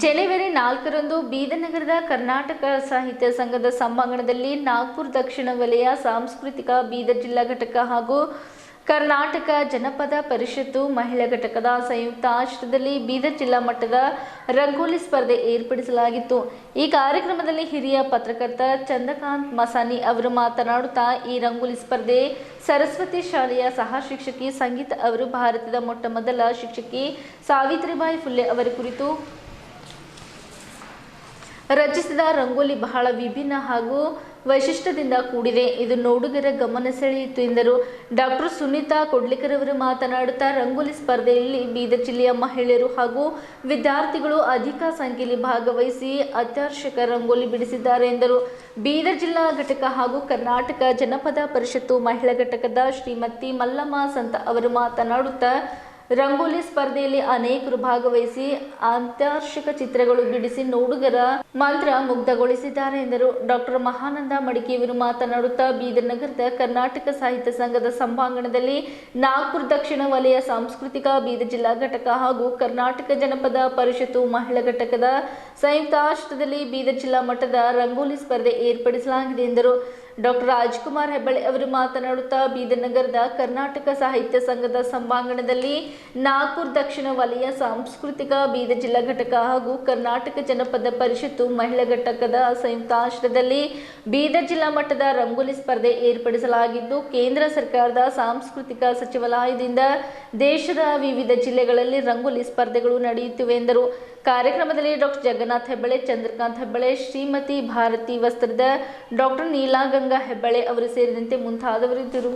[SPEAKER 1] ಜನವರಿ 4ರಂದು ಬೀದರ್ ನಗರದ ಕರ್ನಾಟಕ ಸಾಹಿತ್ಯ ಸಂಘದ ಸಭಾಂಗಣದಲ್ಲಿ ನಾಗ್ಪುರ್ ದಕ್ಷಿಣ ವಲಯ ಸಾಂಸ್ಕೃತಿಕ ಬೀದರ್ ಜಿಲ್ಲಾ ಘಟಕ ಹಾಗೂ ಕರ್ನಾಟಕ ಜನಪದ ಪರಿಷತ್ತು ಮಹಿಳಾ ಘಟಕದ ಸಂಯುಕ್ತ ಆಶ್ರಯದಲ್ಲಿ ಬೀದರ್ ಜಿಲ್ಲಾ ಮಟ್ಟದ ರಂಗೋಲಿ ಸ್ಪರ್ಧೆ ಏರ್ಪಡಿಸಲಾಗಿತ್ತು। ಈ ಕಾರ್ಯಕ್ರಮದಲ್ಲಿ ಹಿರಿಯ ಪತ್ರಕರ್ತ ಚಂದ್ರಕಾಂತ್ ಮಸಾನಿ ಅವರು ಮಾತನಾಡುತ್ತಾ, ಈ ರಂಗೋಲಿ ಸ್ಪರ್ಧೆ ಸರಸ್ವತಿ ಶಾಲೆಯ ಸಹ ಶಿಕ್ಷಕಿ ಸಂಗೀತ ಅವರು ಭಾರತದ ಮೊಟ್ಟಮೊದಲ ಶಿಕ್ಷಕಿ ಸಾವಿತ್ರಿಬಾಯಿ ಫುಲೆ ಅವರ ಕುರಿತು ರಚಿಸಿದ ರಂಗೋಲಿ ಬಹಳ ವಿಭಿನ್ನ ಹಾಗೂ ವೈಶಿಷ್ಟ್ಯದಿಂದ ಕೂಡಿದೆ, ಇದು ನೋಡುಗರ ಗಮನ ಸೆಳೆಯಿತು ಎಂದರು। ಡಾಕ್ಟರ್ ಸುನೀತಾ ಕೊಡ್ಲಿಕರ್ ಅವರು ಮಾತನಾಡುತ್ತಾ, ರಂಗೋಲಿ ಸ್ಪರ್ಧೆಯಲ್ಲಿ ಬೀದರ್ ಜಿಲ್ಲೆಯ ಮಹಿಳೆಯರು ಹಾಗೂ ವಿದ್ಯಾರ್ಥಿಗಳು ಅಧಿಕ ಸಂಖ್ಯೆಯಲ್ಲಿ ಭಾಗವಹಿಸಿ ಅತ್ಯಾಕರ್ಷಕ ರಂಗೋಲಿ ಬಿಡಿಸಿದ್ದಾರೆ ಎಂದರು। ಬೀದರ್ ಜಿಲ್ಲಾ ಘಟಕ ಹಾಗೂ ಕರ್ನಾಟಕ ಜನಪದ ಪರಿಷತ್ತು ಮಹಿಳಾ ಘಟಕದ ಶ್ರೀಮತಿ ಮಲ್ಲಮ್ಮ ಸಂತ ಅವರು ಮಾತನಾಡುತ್ತಾ, ರಂಗೋಲಿ ಸ್ಪರ್ಧೆಯಲ್ಲಿ ಅನೇಕರು ಭಾಗವಹಿಸಿ ಆಂತರ್ಷಿಕ ಚಿತ್ರಗಳು ಬಿಡಿಸಿ ನೋಡುಗರ ಮಂತ್ರ ಮುಗ್ಧಗೊಳಿಸಿದ್ದಾರೆ ಎಂದರು. ಡಾಕ್ಟರ್ ಮಹಾನಂದ ಮಡಿಕೆಯವರು ಮಾತನಾಡುತ್ತಾ ಬೀದರ್ ನಗರದ ಕರ್ನಾಟಕ ಸಾಹಿತ್ಯ ಸಂಘದ ಸಭಾಂಗಣದಲ್ಲಿ ನಾಗ್ಪುರ ದಕ್ಷಿಣ ವಲಯ ಸಾಂಸ್ಕೃತಿಕ ಬೀದರ್ ಜಿಲ್ಲಾ ಘಟಕ ಹಾಗೂ ಕರ್ನಾಟಕ ಜನಪದ ಪರಿಷತ್ತು ಮಹಿಳಾ ಘಟಕದ ಸಂಯುಕ್ತಾಶ್ರಯದಲ್ಲಿ ಬೀದರ್ ಜಿಲ್ಲಾ ಮಟ್ಟದ ರಂಗೋಲಿ ಸ್ಪರ್ಧೆ ಏರ್ಪಡಿಸಲಾಗಿದೆ ಎಂದರು. ಡಾಕ್ಟರ್ ರಾಜ್ಕುಮಾರ್ ಹೆಬ್ಬಳೆ ಅವರು ಮಾತನಾಡುತ್ತಾ ಬೀದರ್ ನಗರದ ಕರ್ನಾಟಕ ಸಾಹಿತ್ಯ ಸಂಘದ ಸಭಾಂಗಣದಲ್ಲಿ ನಾಗ್ಪುರ ದಕ್ಷಿಣ ವಲಯ ಸಾಂಸ್ಕೃತಿಕ ಬೀದರ್ ಜಿಲ್ಲಾ ಘಟಕ ಹಾಗೂ ಕರ್ನಾಟಕ ಜನಪದ ಪರಿಷತ್ತು ಮಹಿಳಾ ಘಟಕದ ಸಂಯುಕ್ತಾಶ್ರಯದಲ್ಲಿ ಬೀದರ್ ಜಿಲ್ಲಾ ಮಟ್ಟದ ರಂಗೋಲಿ ಸ್ಪರ್ಧೆ ಏರ್ಪಡಿಸಲಾಗಿದ್ದು, ಕೇಂದ್ರ ಸರ್ಕಾರದ ಸಾಂಸ್ಕೃತಿಕ ಸಚಿವಾಲಯದಿಂದ ದೇಶದ ವಿವಿಧ ಜಿಲ್ಲೆಗಳಲ್ಲಿ ರಂಗೋಲಿ ಸ್ಪರ್ಧೆಗಳು ನಡೆಯುತ್ತಿವೆ ಎಂದರು. ಕಾರ್ಯಕ್ರಮದಲ್ಲಿ ಡಾಕ್ಟರ್ ಜಗನ್ನಾಥ್ ಹೆಬ್ಬಳೆ, ಚಂದ್ರಕಾಂತ್ ಹೆಬ್ಬಳೆ, ಶ್ರೀಮತಿ ಭಾರತಿ ವಸ್ತ್ರದ ಡಾಕ್ಟರ್ ನೀಲಾಗಂಗಾ ಹೆಬ್ಬಳೆ ಅವರು ಸೇರಿದಂತೆ ಮುಂತಾದವರಿದ್ದರು.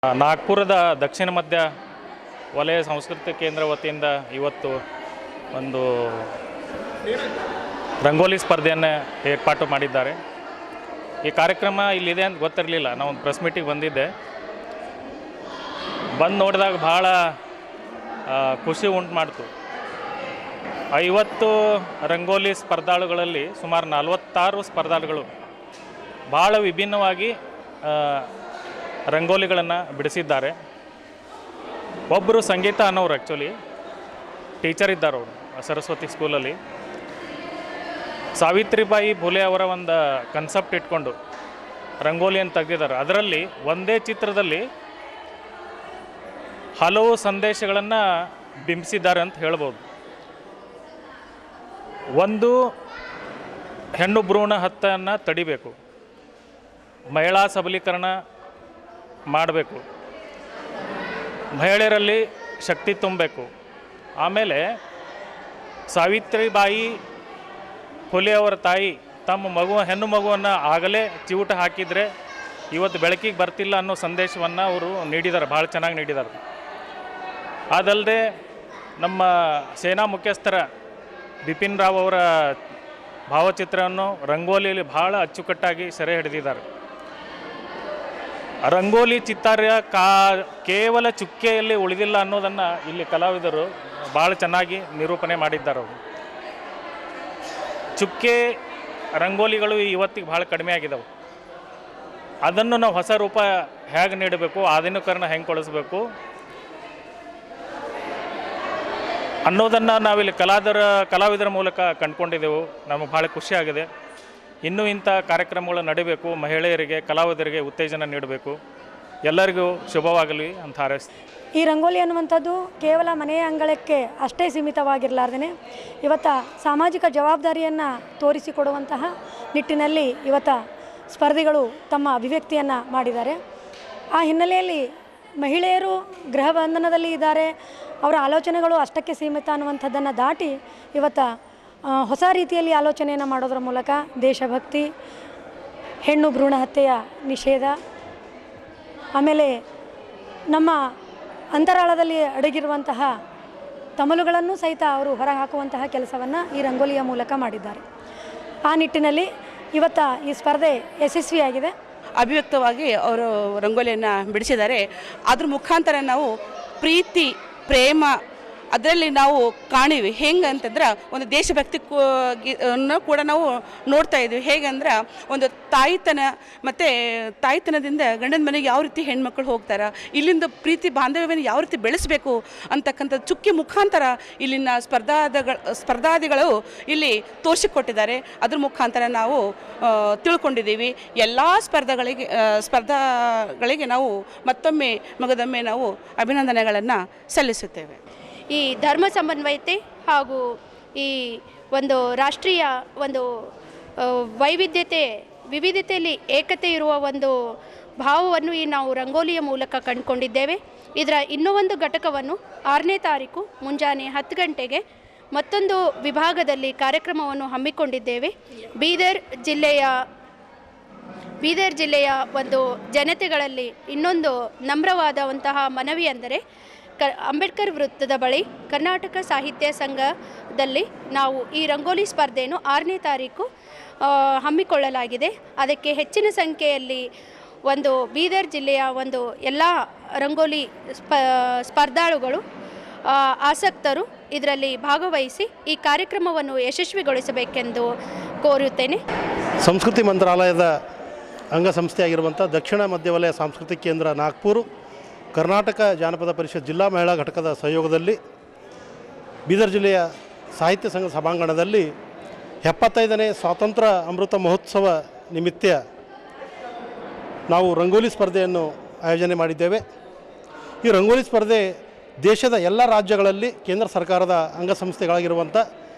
[SPEAKER 13] ನಾಗ್ಪುರದ ದಕ್ಷಿಣ ಮಧ್ಯ ವಲಯ ಸಾಂಸ್ಕೃತಿಕ ಕೇಂದ್ರ ವತಿಯಿಂದ ಇವತ್ತು ಒಂದು ರಂಗೋಲಿ ಸ್ಪರ್ಧೆಯನ್ನು ಏರ್ಪಾಟು ಮಾಡಿದ್ದಾರೆ. ಈ ಕಾರ್ಯಕ್ರಮ ಇಲ್ಲಿದೆ ಅಂತ ಗೊತ್ತಿರಲಿಲ್ಲ. ನಾವು ಒಂದು ಪ್ರೆಸ್ ಮೀಟಿಗೆ ಬಂದಿದ್ದೆ. ಬಂದು ನೋಡಿದಾಗ ಭಾಳ ಖುಷಿ ಉಂಟು ಮಾಡ್ತು. 50 ರಂಗೋಲಿ ಸ್ಪರ್ಧಾಳುಗಳಲ್ಲಿ ಸುಮಾರು 46 ಸ್ಪರ್ಧಾಳುಗಳು ಭಾಳ ವಿಭಿನ್ನವಾಗಿ ರಂಗೋಲಿಗಳನ್ನು ಬಿಡಿಸಿದ್ದಾರೆ. ಒಬ್ಬರು ಸಂಗೀತ ಅನ್ನೋರು ಆ್ಯಕ್ಚುಲಿ ಟೀಚರ್ ಇದ್ದಾರೆ. ಅವರು ಸರಸ್ವತಿ ಸ್ಕೂಲಲ್ಲಿ ಸಾವಿತ್ರಿಬಾಯಿ ಫುಲೆ ಅವರ ಒಂದು ಕನ್ಸೆಪ್ಟ್ ಇಟ್ಕೊಂಡು ರಂಗೋಲಿಯನ್ನು ತೆಗೆದಿದ್ದಾರೆ. ಅದರಲ್ಲಿ ಒಂದೇ ಚಿತ್ರದಲ್ಲಿ ಹಲವು ಸಂದೇಶಗಳನ್ನು ಬಿಂಬಿಸಿದ್ದಾರೆ ಅಂತ ಹೇಳ್ಬೋದು. ಒಂದು, ಹೆಣ್ಣು ಭ್ರೂಣ ಹತ್ಯೆಯನ್ನು ತಡಿಬೇಕು, ಮಹಿಳಾ ಸಬಲೀಕರಣ ಮಾಡಬೇಕು, ಮಹಿಳೆಯರಲ್ಲಿ ಶಕ್ತಿ ತುಂಬಬೇಕು. ಆಮೇಲೆ ಸಾವಿತ್ರಿಬಾಯಿ ಫುಲೆ ಅವರ ತಾಯಿ ತಮ್ಮ ಹೆಣ್ಣು ಮಗುವನ್ನು ಆಗಲೇ ಚಿವುಟ ಹಾಕಿದರೆ ಇವತ್ತು ಬೆಳಕಿಗೆ ಬರ್ತಿಲ್ಲ ಅನ್ನೋ ಸಂದೇಶವನ್ನು ಅವರು ನೀಡಿದ್ದಾರೆ, ಭಾಳ ಚೆನ್ನಾಗಿ ನೀಡಿದ್ದಾರೆ. ಅದಲ್ಲದೆ ನಮ್ಮ ಸೇನಾ ಮುಖ್ಯಸ್ಥರ ಬಿಪಿನ್ ರಾವ್ ಅವರ ಭಾವಚಿತ್ರವನ್ನು ರಂಗೋಲಿಯಲ್ಲಿ ಭಾಳ ಅಚ್ಚುಕಟ್ಟಾಗಿ ಸೆರೆ ಹಿಡಿದಿದ್ದಾರೆ. ರಂಗೋಲಿ ಚಿತ್ತಾರ ಕೇವಲ ಚುಕ್ಕೆಯಲ್ಲಿ ಉಳಿದಿಲ್ಲ ಅನ್ನೋದನ್ನು ಇಲ್ಲಿ ಕಲಾವಿದರು ಭಾಳ ಚೆನ್ನಾಗಿ ನಿರೂಪಣೆ ಮಾಡಿದ್ದಾರೆ. ಅವರು ಚುಕ್ಕೆ ರಂಗೋಲಿಗಳು ಇವತ್ತಿಗೆ ಭಾಳ ಕಡಿಮೆ ಆಗಿದ್ದಾವೆ. ಅದನ್ನು ನಾವು ಹೊಸ ರೂಪ ಹೇಗೆ ನೀಡಬೇಕು, ಆಧುನೀಕರಣ ಹೆಂಗೆ ಕೊಡಿಸ್ಬೇಕು ಅನ್ನೋದನ್ನು ನಾವಿಲ್ಲಿ ಕಲಾವಿದರ ಮೂಲಕ ಕಂಡುಕೊಂಡಿದ್ದೆವು. ನಮಗೆ ಭಾಳ ಖುಷಿಯಾಗಿದೆ. ಇನ್ನೂ ಇಂಥ ಕಾರ್ಯಕ್ರಮಗಳು ನಡೀಬೇಕು, ಮಹಿಳೆಯರಿಗೆ ಕಲಾವಿದರಿಗೆ ಉತ್ತೇಜನ ನೀಡಬೇಕು. ಎಲ್ಲರಿಗೂ ಶುಭವಾಗಲಿ ಅಂತ ಹಾರೈಸ್ತೀನಿ.
[SPEAKER 14] ಈ ರಂಗೋಲಿ ಅನ್ನುವಂಥದ್ದು ಕೇವಲ ಮನೆಯ ಅಂಗಳಕ್ಕೆ ಅಷ್ಟೇ ಸೀಮಿತವಾಗಿರಲಾರ್ದೇ ಇವತ್ತು ಸಾಮಾಜಿಕ ಜವಾಬ್ದಾರಿಯನ್ನು ತೋರಿಸಿಕೊಡುವಂತಹ ನಿಟ್ಟಿನಲ್ಲಿ ಇವತ್ತು ಸ್ಪರ್ಧಿಗಳು ತಮ್ಮ ಅಭಿವ್ಯಕ್ತಿಯನ್ನು ಮಾಡಿದ್ದಾರೆ. ಆ ಹಿನ್ನೆಲೆಯಲ್ಲಿ ಮಹಿಳೆಯರು ಗೃಹ ಬಂಧನದಲ್ಲಿ ಇದ್ದಾರೆ, ಅವರ ಆಲೋಚನೆಗಳು ಅಷ್ಟಕ್ಕೆ ಸೀಮಿತ ಅನ್ನುವಂಥದ್ದನ್ನು ದಾಟಿ ಇವತ್ತು ಹೊಸ ರೀತಿಯಲ್ಲಿ ಆಲೋಚನೆಯನ್ನು ಮಾಡೋದ್ರ ಮೂಲಕ ದೇಶಭಕ್ತಿ, ಹೆಣ್ಣು ಭ್ರೂಣ ಹತ್ಯೆಯ ನಿಷೇಧ, ಆಮೇಲೆ ನಮ್ಮ ಅಂತರಾಳದಲ್ಲಿ ಅಡಗಿರುವಂತಹ ತಮಲುಗಳನ್ನು ಸಹಿತ ಅವರು ಹೊರಹಾಕುವಂತಹ ಕೆಲಸವನ್ನು ಈ ರಂಗೋಲಿಯ ಮೂಲಕ ಮಾಡಿದ್ದಾರೆ. ಆ ನಿಟ್ಟಿನಲ್ಲಿ ಇವತ್ತು ಈ ಸ್ಪರ್ಧೆ ಯಶಸ್ವಿಯಾಗಿದೆ.
[SPEAKER 15] ಅಭಿವ್ಯಕ್ತವಾಗಿ ಅವರು ರಂಗೋಲಿಯನ್ನು ಬಿಡಿಸಿದ್ದಾರೆ. ಅದ್ರ ಮುಖಾಂತರ ನಾವು ಪ್ರೀತಿ, ಪ್ರೇಮ ಅದರಲ್ಲಿ ನಾವು ಕಾಣೀವಿ. ಹೆಂಗೆ ಅಂತಂದ್ರೆ ಒಂದು ದೇಶಭಕ್ತಿ ಕೂಡ ನಾವು ನೋಡ್ತಾ ಇದ್ವಿ. ಹೇಗಂದ್ರೆ ಒಂದು ತಾಯಿತನ ಮತ್ತು ತಾಯಿತನದಿಂದ ಗಂಡನ ಮನೆಗೆ ಯಾವ ರೀತಿ ಹೆಣ್ಮಕ್ಳು ಹೋಗ್ತಾರೆ, ಇಲ್ಲಿಂದ ಪ್ರೀತಿ ಬಾಂಧವ್ಯವನ್ನು ಯಾವ ರೀತಿ ಬೆಳೆಸಬೇಕು ಅಂತಕ್ಕಂಥ ಚುಕ್ಕಿ ಮುಖಾಂತರ ಇಲ್ಲಿನ ಸ್ಪರ್ಧಾದಿಗಳು ಇಲ್ಲಿ ತೋರಿಸಿಕೊಟ್ಟಿದ್ದಾರೆ. ಅದ್ರ ಮುಖಾಂತರ ನಾವು ತಿಳ್ಕೊಂಡಿದ್ದೀವಿ. ಎಲ್ಲ ಸ್ಪರ್ಧಾಗಳಿಗೆ ನಾವು ಮತ್ತೊಮ್ಮೆ ಮಗದೊಮ್ಮೆ ನಾವು ಅಭಿನಂದನೆಗಳನ್ನು ಸಲ್ಲಿಸುತ್ತೇವೆ.
[SPEAKER 16] ಈ ಧರ್ಮ ಸಮನ್ವಯತೆ ಹಾಗೂ ಈ ಒಂದು ರಾಷ್ಟ್ರೀಯ ಒಂದು ವಿವಿಧತೆಯಲ್ಲಿ ಏಕತೆ ಇರುವ ಒಂದು ಭಾವವನ್ನು ಈ ನಾವು ರಂಗೋಲಿಯ ಮೂಲಕ ಕಂಡುಕೊಂಡಿದ್ದೇವೆ. ಇದರ ಇನ್ನೂ ಒಂದು ಘಟಕವನ್ನು 6ನೇ ತಾರೀಕು ಮುಂಜಾನೆ 10 ಗಂಟೆಗೆ ಮತ್ತೊಂದು ವಿಭಾಗದಲ್ಲಿ ಕಾರ್ಯಕ್ರಮವನ್ನು ಹಮ್ಮಿಕೊಂಡಿದ್ದೇವೆ. ಬೀದರ್ ಜಿಲ್ಲೆಯ ಒಂದು ಜನತೆಗಳಲ್ಲಿ ಇನ್ನೊಂದು ನಮ್ರವಾದಂತಹ ಮನವಿ ಅಂದರೆ ಅಂಬೇಡ್ಕರ್ ವೃತ್ತದ ಬಳಿ ಕರ್ನಾಟಕ ಸಾಹಿತ್ಯ ಸಂಘದಲ್ಲಿ ನಾವು ಈ ರಂಗೋಲಿ ಸ್ಪರ್ಧೆಯನ್ನು 6ನೇ ತಾರೀಕು ಹಮ್ಮಿಕೊಳ್ಳಲಾಗಿದೆ. ಅದಕ್ಕೆ ಹೆಚ್ಚಿನ ಸಂಖ್ಯೆಯಲ್ಲಿ ಒಂದು ಬೀದರ್ ಜಿಲ್ಲೆಯ ಒಂದು ಎಲ್ಲ ರಂಗೋಲಿ ಸ್ಪರ್ಧಾಳುಗಳು ಆಸಕ್ತರು ಇದರಲ್ಲಿ ಭಾಗವಹಿಸಿ ಈ ಕಾರ್ಯಕ್ರಮವನ್ನು ಯಶಸ್ವಿಗೊಳಿಸಬೇಕೆಂದು ಕೋರುತ್ತೇನೆ.
[SPEAKER 17] ಸಂಸ್ಕೃತಿ ಮಂತ್ರಾಲಯದ ಅಂಗಸಂಸ್ಥೆಯಾಗಿರುವಂಥ ದಕ್ಷಿಣ ಮಧ್ಯ ವಲಯ ಸಾಂಸ್ಕೃತಿಕ ಕೇಂದ್ರ ನಾಗ್ಪುರ, ಕರ್ನಾಟಕ ಜಾನಪದ ಪರಿಷತ್ ಜಿಲ್ಲಾ ಮಹಿಳಾ ಘಟಕದ ಸಹಯೋಗದಲ್ಲಿ ಬೀದರ್ ಜಿಲ್ಲೆಯ ಸಾಹಿತ್ಯ ಸಂಘ ಸಭಾಂಗಣದಲ್ಲಿ 75ನೇ ಸ್ವಾತಂತ್ರ್ಯ ಅಮೃತ ಮಹೋತ್ಸವ ನಿಮಿತ್ತ ನಾವು ರಂಗೋಲಿ ಸ್ಪರ್ಧೆಯನ್ನು ಆಯೋಜನೆ ಮಾಡಿದ್ದೇವೆ. ಈ ರಂಗೋಲಿ ಸ್ಪರ್ಧೆ ದೇಶದ ಎಲ್ಲ ರಾಜ್ಯಗಳಲ್ಲಿ ಕೇಂದ್ರ ಸರ್ಕಾರದ ಅಂಗಸಂಸ್ಥೆಗಳಾಗಿರುವಂಥ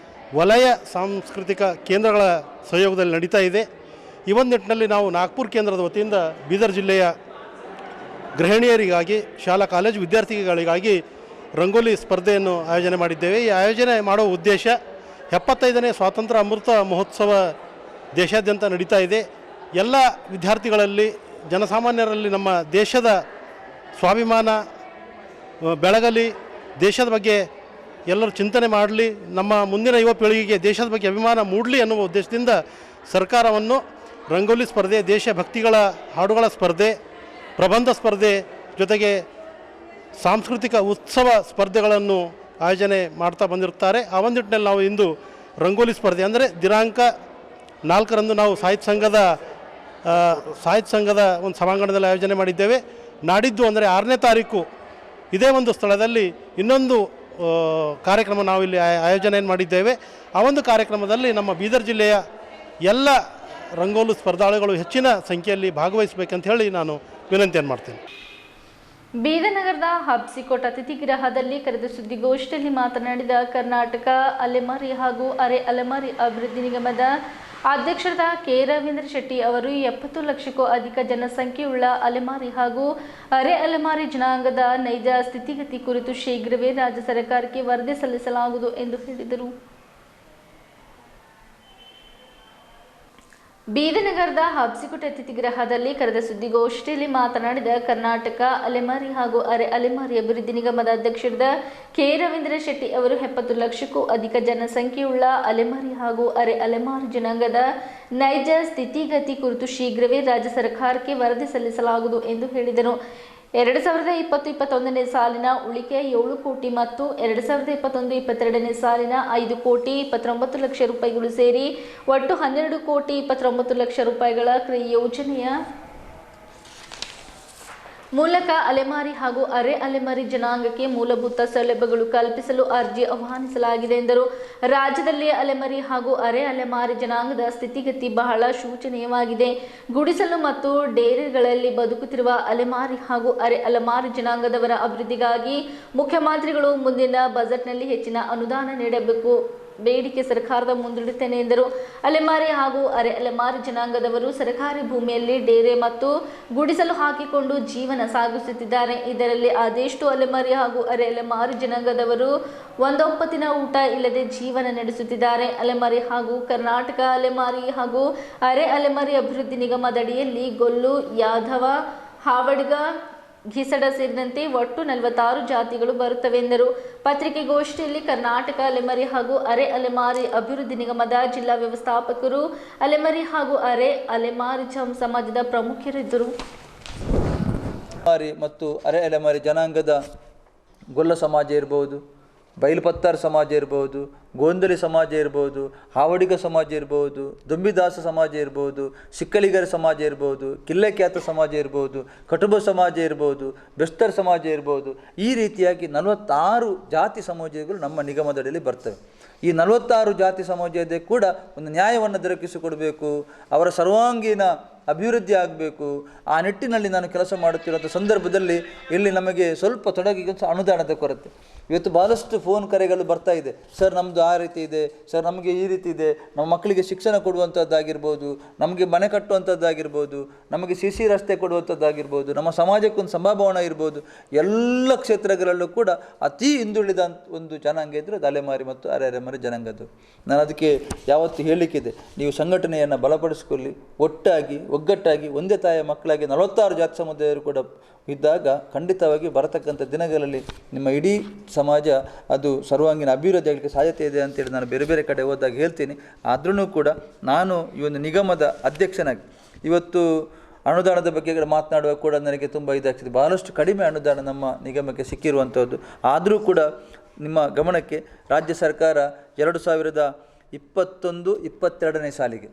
[SPEAKER 17] ವಲಯ ಸಾಂಸ್ಕೃತಿಕ ಕೇಂದ್ರಗಳ ಸಹಯೋಗದಲ್ಲಿ ನಡೀತಾ ಇದೆ. ಈ ಒಂದು ನಿಟ್ಟಿನಲ್ಲಿ ನಾವು ನಾಗ್ಪುರ ಕೇಂದ್ರದ ವತಿಯಿಂದ ಬೀದರ್ ಜಿಲ್ಲೆಯ ಗೃಹಿಣಿಯರಿಗಾಗಿ, ಶಾಲಾ ಕಾಲೇಜು ವಿದ್ಯಾರ್ಥಿಗಳಿಗಾಗಿ ರಂಗೋಲಿ ಸ್ಪರ್ಧೆಯನ್ನು ಆಯೋಜನೆ ಮಾಡಿದ್ದೇವೆ. ಈ ಆಯೋಜನೆ ಮಾಡುವ ಉದ್ದೇಶ 75ನೇ ಸ್ವಾತಂತ್ರ್ಯ ಅಮೃತ ಮಹೋತ್ಸವ ದೇಶಾದ್ಯಂತ ನಡೀತಾ ಇದೆ. ಎಲ್ಲ ವಿದ್ಯಾರ್ಥಿಗಳಲ್ಲಿ, ಜನಸಾಮಾನ್ಯರಲ್ಲಿ ನಮ್ಮ ದೇಶದ ಸ್ವಾಭಿಮಾನ ಬೆಳಗಲಿ, ದೇಶದ ಬಗ್ಗೆ ಎಲ್ಲರೂ ಚಿಂತನೆ ಮಾಡಲಿ, ನಮ್ಮ ಮುಂದಿನ ಯುವ ಪೀಳಿಗೆಗೆ ದೇಶದ ಬಗ್ಗೆ ಅಭಿಮಾನ ಮೂಡಲಿ ಅನ್ನುವ ಉದ್ದೇಶದಿಂದ ಸರ್ಕಾರವನ್ನು ರಂಗೋಲಿ ಸ್ಪರ್ಧೆ, ದೇಶಭಕ್ತಿಗಳ ಹಾಡುಗಳ ಸ್ಪರ್ಧೆ, ಪ್ರಬಂಧ ಸ್ಪರ್ಧೆ ಜೊತೆಗೆ ಸಾಂಸ್ಕೃತಿಕ ಉತ್ಸವ ಸ್ಪರ್ಧೆಗಳನ್ನು ಆಯೋಜನೆ ಮಾಡ್ತಾ ಬಂದಿರುತ್ತಾರೆ. ಆ ಒಂದು ನಿಟ್ಟಿನಲ್ಲಿ ನಾವು ಇಂದು ರಂಗೋಲಿ ಸ್ಪರ್ಧೆ ಅಂದರೆ ದಿನಾಂಕ 4ರಂದು ನಾವು ಸಾಹಿತ್ಯ ಸಂಘದ ಒಂದು ಸಭಾಂಗಣದಲ್ಲಿ ಆಯೋಜನೆ ಮಾಡಿದ್ದೇವೆ. ನಾಡಿದ್ದು ಅಂದರೆ 6ನೇ ತಾರೀಕು ಇದೇ ಒಂದು ಸ್ಥಳದಲ್ಲಿ ಇನ್ನೊಂದು ಕಾರ್ಯಕ್ರಮ ನಾವು ಇಲ್ಲಿ ಆಯೋಜನೆಯನ್ನು ಮಾಡಿದ್ದೇವೆ. ಆ ಒಂದು ಕಾರ್ಯಕ್ರಮದಲ್ಲಿ ನಮ್ಮ ಬೀದರ್ ಜಿಲ್ಲೆಯ ಎಲ್ಲ ರಂಗೋಲಿ ಸ್ಪರ್ಧಾಳುಗಳು ಹೆಚ್ಚಿನ ಸಂಖ್ಯೆಯಲ್ಲಿ ಭಾಗವಹಿಸಬೇಕಂತ ಹೇಳಿ ನಾನು ವಿನಂತಿಯನ್ನು ಮಾಡ್ತೇನೆ.
[SPEAKER 1] ಬೀದರ್ ನಗರದ ಹಬ್ಸಿಕೋಟ್ ಅತಿಥಿ ಗೃಹದಲ್ಲಿ ಕರೆದ ಸುದ್ದಿಗೋಷ್ಠಿಯಲ್ಲಿ ಮಾತನಾಡಿದ ಕರ್ನಾಟಕ ಅಲೆಮಾರಿ ಹಾಗೂ ಅರೆ ಅಲೆಮಾರಿ ಅಭಿವೃದ್ಧಿ ನಿಗಮದ ಅಧ್ಯಕ್ಷರಾದ ಕೆ ರವೀಂದ್ರ ಶೆಟ್ಟಿ ಅವರು 70 ಲಕ್ಷಕ್ಕೂ ಅಧಿಕ ಜನಸಂಖ್ಯೆಯುಳ್ಳ ಅಲೆಮಾರಿ ಹಾಗೂ ಅರೆ ಅಲೆಮಾರಿ ಜನಾಂಗದ ನೈಜ ಸ್ಥಿತಿಗತಿ ಕುರಿತು ಶೀಘ್ರವೇ ರಾಜ್ಯ ಸರ್ಕಾರಕ್ಕೆ ವರದಿ ಸಲ್ಲಿಸಲಾಗುವುದು ಎಂದು ಹೇಳಿದರು. ಬೀದರ್ ನಗರದ ಹಬ್ಸಿಕೋಟ್ ಅತಿಥಿ ಗೃಹದಲ್ಲಿ ಕರೆದ ಸುದ್ದಿಗೋಷ್ಠಿಯಲ್ಲಿ ಮಾತನಾಡಿದ ಕರ್ನಾಟಕ ಅಲೆಮಾರಿ ಹಾಗೂ ಅರೆ ಅಲೆಮಾರಿ ಅಭಿವೃದ್ಧಿ ನಿಗಮದ ಅಧ್ಯಕ್ಷರಾದ ಕೆ ರವೀಂದ್ರ ಶೆಟ್ಟಿ ಅವರು 70 ಲಕ್ಷಕ್ಕೂ ಅಧಿಕ ಜನಸಂಖ್ಯೆಯುಳ್ಳ ಅಲೆಮಾರಿ ಹಾಗೂ ಅರೆ ಅಲೆಮಾರಿ ಜನಾಂಗದ ನೈಜ ಸ್ಥಿತಿಗತಿ ಕುರಿತು ಶೀಘ್ರವೇ ರಾಜ್ಯ ಸರ್ಕಾರಕ್ಕೆ ವರದಿ ಸಲ್ಲಿಸಲಾಗುವುದು ಎಂದು ಹೇಳಿದರು. 2020-21ನೇ ಸಾಲಿನ ಉಳಿಕೆ 7 ಕೋಟಿ ಮತ್ತು 2021-22ನೇ ಸಾಲಿನ 5 ಕೋಟಿ 29 ಲಕ್ಷ ರೂಪಾಯಿಗಳು ಸೇರಿ ಒಟ್ಟು 12 ಕೋಟಿ 29 ಲಕ್ಷ ರೂಪಾಯಿಗಳ ಕ್ರಿಯಾ ಯೋಜನೆಯ ಮೂಲಕ ಅಲೆಮಾರಿ ಹಾಗೂ ಅರೆ ಅಲೆಮಾರಿ ಜನಾಂಗಕ್ಕೆ ಮೂಲಭೂತ ಸೌಲಭ್ಯಗಳು ಕಲ್ಪಿಸಲು ಅರ್ಜಿ ಆಹ್ವಾನಿಸಲಾಗಿದೆ ಎಂದರು. ರಾಜ್ಯದಲ್ಲಿ ಅಲೆಮಾರಿ ಹಾಗೂ ಅರೆ ಅಲೆಮಾರಿ ಜನಾಂಗದ ಸ್ಥಿತಿಗತಿ ಬಹಳ ಶೋಚನೀಯವಾಗಿದೆ. ಗುಡಿಸಲು ಮತ್ತು ಡೇರೆಗಳಲ್ಲಿ ಬದುಕುತ್ತಿರುವ ಅಲೆಮಾರಿ ಹಾಗೂ ಅರೆ ಅಲೆಮಾರಿ ಜನಾಂಗದವರ ಅಭಿವೃದ್ಧಿಗಾಗಿ ಮುಖ್ಯಮಂತ್ರಿಗಳು ಮುಂದಿನ ಬಜೆಟ್ನಲ್ಲಿ ಹೆಚ್ಚಿನ ಅನುದಾನ ನೀಡಬೇಕು ಬೇಡಿಕೆ ಸರ್ಕಾರದ ಮುಂದಿಡುತ್ತೇನೆ ಎಂದರು. ಅಲೆಮಾರಿ ಹಾಗೂ ಅರೆ ಅಲೆಮಾರಿ ಜನಾಂಗದವರು ಸರ್ಕಾರಿ ಭೂಮಿಯಲ್ಲಿ ಡೇರೆ ಮತ್ತು ಗುಡಿಸಲು ಹಾಕಿಕೊಂಡು ಜೀವನ ಸಾಗಿಸುತ್ತಿದ್ದಾರೆ. ಇದರಲ್ಲಿ ಅದೆಷ್ಟು ಅಲೆಮಾರಿ ಹಾಗೂ ಅರೆ ಅಲೆಮಾರಿ ಜನಾಂಗದವರು ಒಂದೊಪ್ಪತ್ತಿನ ಊಟ ಇಲ್ಲದೆ ಜೀವನ ನಡೆಸುತ್ತಿದ್ದಾರೆ. ಅಲೆಮಾರಿ ಹಾಗೂ ಕರ್ನಾಟಕ ಅಲೆಮಾರಿ ಹಾಗೂ ಅರೆ ಅಲೆಮಾರಿ ಅಭಿವೃದ್ಧಿ ನಿಗಮದಡಿಯಲ್ಲಿ ಗೊಲ್ಲು, ಯಾದವ, ಹಾವಡ್ಗ, ಘಿಸಡ ಸೇರಿದಂತೆ ಒಟ್ಟು 46 ಜಾತಿಗಳು ಬರುತ್ತವೆ ಎಂದರು. ಪತ್ರಿಕೆಗೋಷ್ಠಿಯಲ್ಲಿ ಕರ್ನಾಟಕ ಅಲೆಮಾರಿ ಹಾಗೂ ಅರೆ ಅಲೆಮಾರಿ ಅಭಿವೃದ್ಧಿ ನಿಗಮದ ಜಿಲ್ಲಾ ವ್ಯವಸ್ಥಾಪಕರು, ಅಲೆಮಾರಿ ಹಾಗೂ ಅರೆ ಅಲೆಮಾರಿ ಸಮಾಜದ ಪ್ರಮುಖರಿದ್ದರು.
[SPEAKER 18] ಮತ್ತು ಅರೆ ಅಲೆಮಾರಿ ಜನಾಂಗದ ಗೊಲ್ಲ ಸಮಾಜ ಇರ್ಬೋದು, ಬೈಲ್ಪತ್ತಾರ್ ಸಮಾಜ ಇರ್ಬೋದು, ಗೋಂದಲಿ ಸಮಾಜ ಇರ್ಬೋದು, ಹಾವಡಿಗ ಸಮಾಜ ಇರ್ಬೋದು, ದುಂಬಿದಾಸ ಸಮಾಜ ಇರ್ಬೋದು, ಸಿಕ್ಕಲಿಗರ ಸಮಾಜ ಇರ್ಬೋದು, ಕಿಲ್ಲೆಕ್ಯಾತ ಸಮಾಜ ಇರ್ಬೋದು, ಕಟುಬ ಸಮಾಜ ಇರ್ಬೋದು, ಬೆಸ್ತರ್ ಸಮಾಜ ಇರ್ಬೋದು. ಈ ರೀತಿಯಾಗಿ 46 ಜಾತಿ ಸಮಾಜಗಳು ನಮ್ಮ ನಿಗಮದಡಿಯಲ್ಲಿ ಬರ್ತವೆ. ಈ 46 ಜಾತಿ ಸಮಾಜದ ಕೂಡ ಒಂದು ನ್ಯಾಯವನ್ನು ದೊರಕಿಸಿಕೊಡಬೇಕು, ಅವರ ಸರ್ವಾಂಗೀಣ ಅಭಿವೃದ್ಧಿ ಆಗಬೇಕು. ಆ ನಿಟ್ಟಿನಲ್ಲಿ ನಾನು ಕೆಲಸ ಮಾಡುತ್ತಿರುವಂಥ ಸಂದರ್ಭದಲ್ಲಿ ಇಲ್ಲಿ ನಮಗೆ ಸ್ವಲ್ಪ ತೊಡಗಿಗೆ ಅನುದಾನದ ಕೊರತೆ. ಇವತ್ತು ಭಾಳಷ್ಟು ಫೋನ್ ಕರೆಗಳು ಬರ್ತಾ ಇದೆ. ಸರ್ ನಮ್ಮದು ಆ ರೀತಿ ಇದೆ, ಸರ್ ನಮಗೆ ಈ ರೀತಿ ಇದೆ, ನಮ್ಮ ಮಕ್ಕಳಿಗೆ ಶಿಕ್ಷಣ ಕೊಡುವಂಥದ್ದಾಗಿರ್ಬೋದು, ನಮಗೆ ಮನೆ ಕಟ್ಟುವಂಥದ್ದಾಗಿರ್ಬೋದು, ನಮಗೆ CC ರಸ್ತೆ ಕೊಡುವಂಥದ್ದಾಗಿರ್ಬೋದು, ನಮ್ಮ ಸಮಾಜಕ್ಕೊಂದು ಸಭಾಭವನ ಇರ್ಬೋದು. ಎಲ್ಲ ಕ್ಷೇತ್ರಗಳಲ್ಲೂ ಕೂಡ ಅತಿ ಹಿಂದುಳಿದ ಒಂದು ಜನಾಂಗ ಇದ್ದರೆ ಅದು ಅಲೆಮಾರಿ ಮತ್ತು ಅರೆ ಅಲೆಮಾರಿ ಜನಾಂಗದ್ದು. ನಾನು ಅದಕ್ಕೆ ಯಾವತ್ತು ಹೇಳಲಿಕ್ಕಿದೆ, ನೀವು ಸಂಘಟನೆಯನ್ನು ಬಲಪಡಿಸಿಕೊಳ್ಳಿ, ಒಗ್ಗಟ್ಟಾಗಿ ಒಂದೇ ತಾಯಿಯ ಮಕ್ಕಳಾಗಿ 46 ಜಾತಿ ಸಮುದಾಯರು ಕೂಡ ಇದ್ದಾಗ ಖಂಡಿತವಾಗಿ ಬರತಕ್ಕಂಥ ದಿನಗಳಲ್ಲಿ ನಿಮ್ಮ ಇಡೀ ಸಮಾಜ ಅದು ಸರ್ವಾಂಗೀಣ ಅಭಿವೃದ್ಧಿ ಆಗಲಿಕ್ಕೆ ಸಾಧ್ಯತೆ ಇದೆ ಅಂತೇಳಿ ನಾನು ಬೇರೆ ಬೇರೆ ಕಡೆ ಹೋದಾಗ ಹೇಳ್ತೀನಿ. ಆದ್ರೂ ಕೂಡ ನಾನು ಈ ಒಂದು ನಿಗಮದ ಅಧ್ಯಕ್ಷನಾಗಿ ಇವತ್ತು ಅನುದಾನದ ಬಗ್ಗೆ ಮಾತನಾಡುವಾಗ ಕೂಡ ನನಗೆ ತುಂಬ ಇದಾಗ್ತದೆ. ಭಾಳಷ್ಟು ಕಡಿಮೆ ಅನುದಾನ ನಮ್ಮ ನಿಗಮಕ್ಕೆ ಸಿಕ್ಕಿರುವಂಥದ್ದು. ಆದರೂ ಕೂಡ ನಿಮ್ಮ ಗಮನಕ್ಕೆ ರಾಜ್ಯ ಸರ್ಕಾರ 2021-22ನೇ ಸಾಲಿಗೆ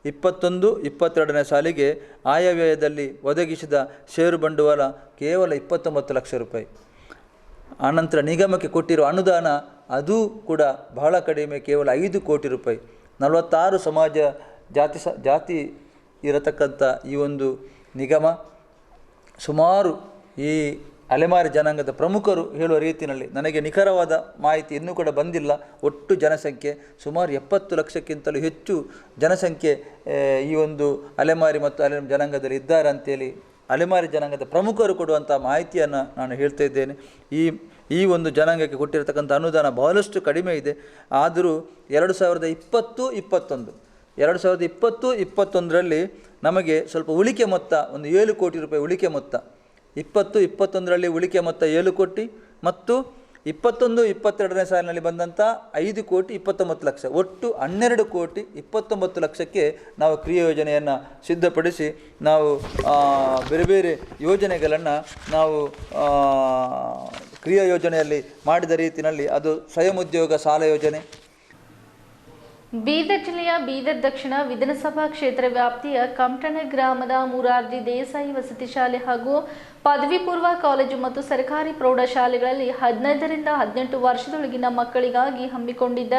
[SPEAKER 18] 21-22ನೇ ಸಾಲಿಗೆ ಆಯವ್ಯಯದಲ್ಲಿ ಒದಗಿಸಿದ ಷೇರು ಬಂಡವಾಳ ಕೇವಲ 29 ಲಕ್ಷ ರೂಪಾಯಿ. ಆನಂತರ ನಿಗಮಕ್ಕೆ ಕೊಟ್ಟಿರುವ ಅನುದಾನ ಅದು ಕೂಡ ಬಹಳ ಕಡಿಮೆ, ಕೇವಲ 5 ಕೋಟಿ ರೂಪಾಯಿ. 46 ಸಮಾಜ ಜಾತಿ ಇರತಕ್ಕಂಥ ಈ ಒಂದು ನಿಗಮ ಸುಮಾರು ಈ ಅಲೆಮಾರಿ ಜನಾಂಗದ ಪ್ರಮುಖರು ಹೇಳುವ ರೀತಿಯಲ್ಲಿ ನನಗೆ ನಿಖರವಾದ ಮಾಹಿತಿ ಇನ್ನೂ ಕೂಡ ಬಂದಿಲ್ಲ. ಒಟ್ಟು ಜನಸಂಖ್ಯೆ ಸುಮಾರು 70 ಲಕ್ಷಕ್ಕಿಂತಲೂ ಹೆಚ್ಚು ಜನಸಂಖ್ಯೆ ಈ ಒಂದು ಅಲೆಮಾರಿ ಮತ್ತು ಅಲೆಮಾರಿ ಜನಾಂಗದಲ್ಲಿ ಇದ್ದಾರೆ ಅಂತೇಳಿ ಅಲೆಮಾರಿ ಜನಾಂಗದ ಪ್ರಮುಖರು ಕೊಡುವಂಥ ಮಾಹಿತಿಯನ್ನು ನಾನು ಹೇಳ್ತಾ ಇದ್ದೇನೆ. ಈ ಒಂದು ಜನಾಂಗಕ್ಕೆ ಕೊಟ್ಟಿರತಕ್ಕಂಥ ಅನುದಾನ ಬಹಳಷ್ಟು ಕಡಿಮೆ ಇದೆ. ಆದರೂ 2020-21ರಲ್ಲಿ ನಮಗೆ ಸ್ವಲ್ಪ ಉಳಿಕೆ ಮೊತ್ತ ಒಂದು 7 ಕೋಟಿ ರೂಪಾಯಿ ಉಳಿಕೆ ಮೊತ್ತ. 2021ರಲ್ಲಿ ಉಳಿಕೆ ಮೊತ್ತ 7 ಕೋಟಿ ಮತ್ತು 21-22ನೇ ಸಾಲಿನಲ್ಲಿ ಬಂದಂಥ 5 ಕೋಟಿ 29 ಲಕ್ಷ, ಒಟ್ಟು 12 ಕೋಟಿ 29 ಲಕ್ಷಕ್ಕೆ ನಾವು ಕ್ರಿಯಾ ಯೋಜನೆಯನ್ನು ಸಿದ್ಧಪಡಿಸಿ ನಾವು ಬೇರೆ ಬೇರೆ ಯೋಜನೆಗಳನ್ನು ನಾವು ಕ್ರಿಯಾ ಯೋಜನೆಯಲ್ಲಿ ಮಾಡಿದ ರೀತಿಯಲ್ಲಿ ಅದು ಸ್ವಯಂ ಉದ್ಯೋಗ ಸಾಲ ಯೋಜನೆ.
[SPEAKER 1] ಬೀದರ್ ಜಿಲ್ಲೆಯ ಬೀದರ್ ದಕ್ಷಿಣ ವಿಧಾನಸಭಾ ಕ್ಷೇತ್ರ ವ್ಯಾಪ್ತಿಯ ಕಮಟನೆ ಗ್ರಾಮದ ಮುರಾರ್ಜಿ ದೇಸಾಯಿ ವಸತಿ ಶಾಲೆ ಹಾಗೂ ಪದವಿ ಪೂರ್ವ ಕಾಲೇಜು ಮತ್ತು ಸರ್ಕಾರಿ ಪ್ರೌಢಶಾಲೆಗಳಲ್ಲಿ 15ರಿಂದ 18 ವರ್ಷದೊಳಗಿನ ಮಕ್ಕಳಿಗಾಗಿ ಹಮ್ಮಿಕೊಂಡಿದ್ದ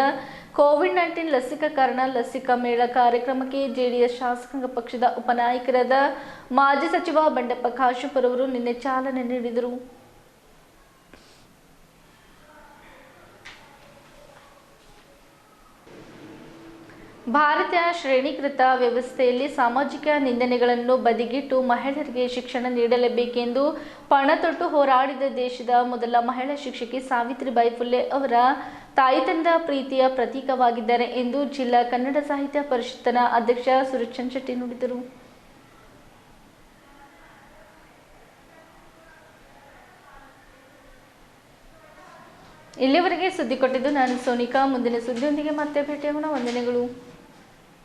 [SPEAKER 1] ಕೋವಿಡ್-19 ಲಸಿಕಾ ಲಸಿಕಾ ಮೇಳ ಕಾರ್ಯಕ್ರಮಕ್ಕೆ JDS ಶಾಸಕಾಂಗ ಪಕ್ಷದ ಉಪನಾಯಕರಾದ ಮಾಜಿ ಸಚಿವ ಬಂಡೆಪ್ಪ ಕಾಶೆಂಪುರ ಅವರು ನಿನ್ನೆ ಚಾಲನೆ ನೀಡಿದರು. ಭಾರತೀಯ ಶ್ರೇಣೀಕೃತ ವ್ಯವಸ್ಥೆಯಲ್ಲಿ ಸಾಮಾಜಿಕ ನಿಂದನೆಗಳನ್ನು ಬದಿಗಿಟ್ಟು ಮಹಿಳೆಯರಿಗೆ ಶಿಕ್ಷಣ ನೀಡಲೇಬೇಕೆಂದು ಪಣತೊಟ್ಟು ಹೋರಾಡಿದ ದೇಶದ ಮೊದಲ ಮಹಿಳಾ ಶಿಕ್ಷಕಿ ಸಾವಿತ್ರಿಬಾಯಿ ಫುಲೆ ಅವರ ತಾಯ್ತನದ ಪ್ರೀತಿಯ ಪ್ರತೀಕವಾಗಿದ್ದಾರೆ ಎಂದು ಜಿಲ್ಲಾ ಕನ್ನಡ ಸಾಹಿತ್ಯ ಪರಿಷತ್ತಿನ ಅಧ್ಯಕ್ಷ ಸುರಚಂದ್ ಶೆಟ್ಟಿ ನುಡಿದರು. ಇಲ್ಲಿವರೆಗೆ ಸುದ್ದಿ ಕೊಟ್ಟಿದ್ದು ನಾನು ಸೋನಿಕಾ. ಮುಂದಿನ ಸುದ್ದಿಯೊಂದಿಗೆ ಮತ್ತೆ ಭೇಟಿಯಾಗೋಣ. ವಂದನೆಗಳು.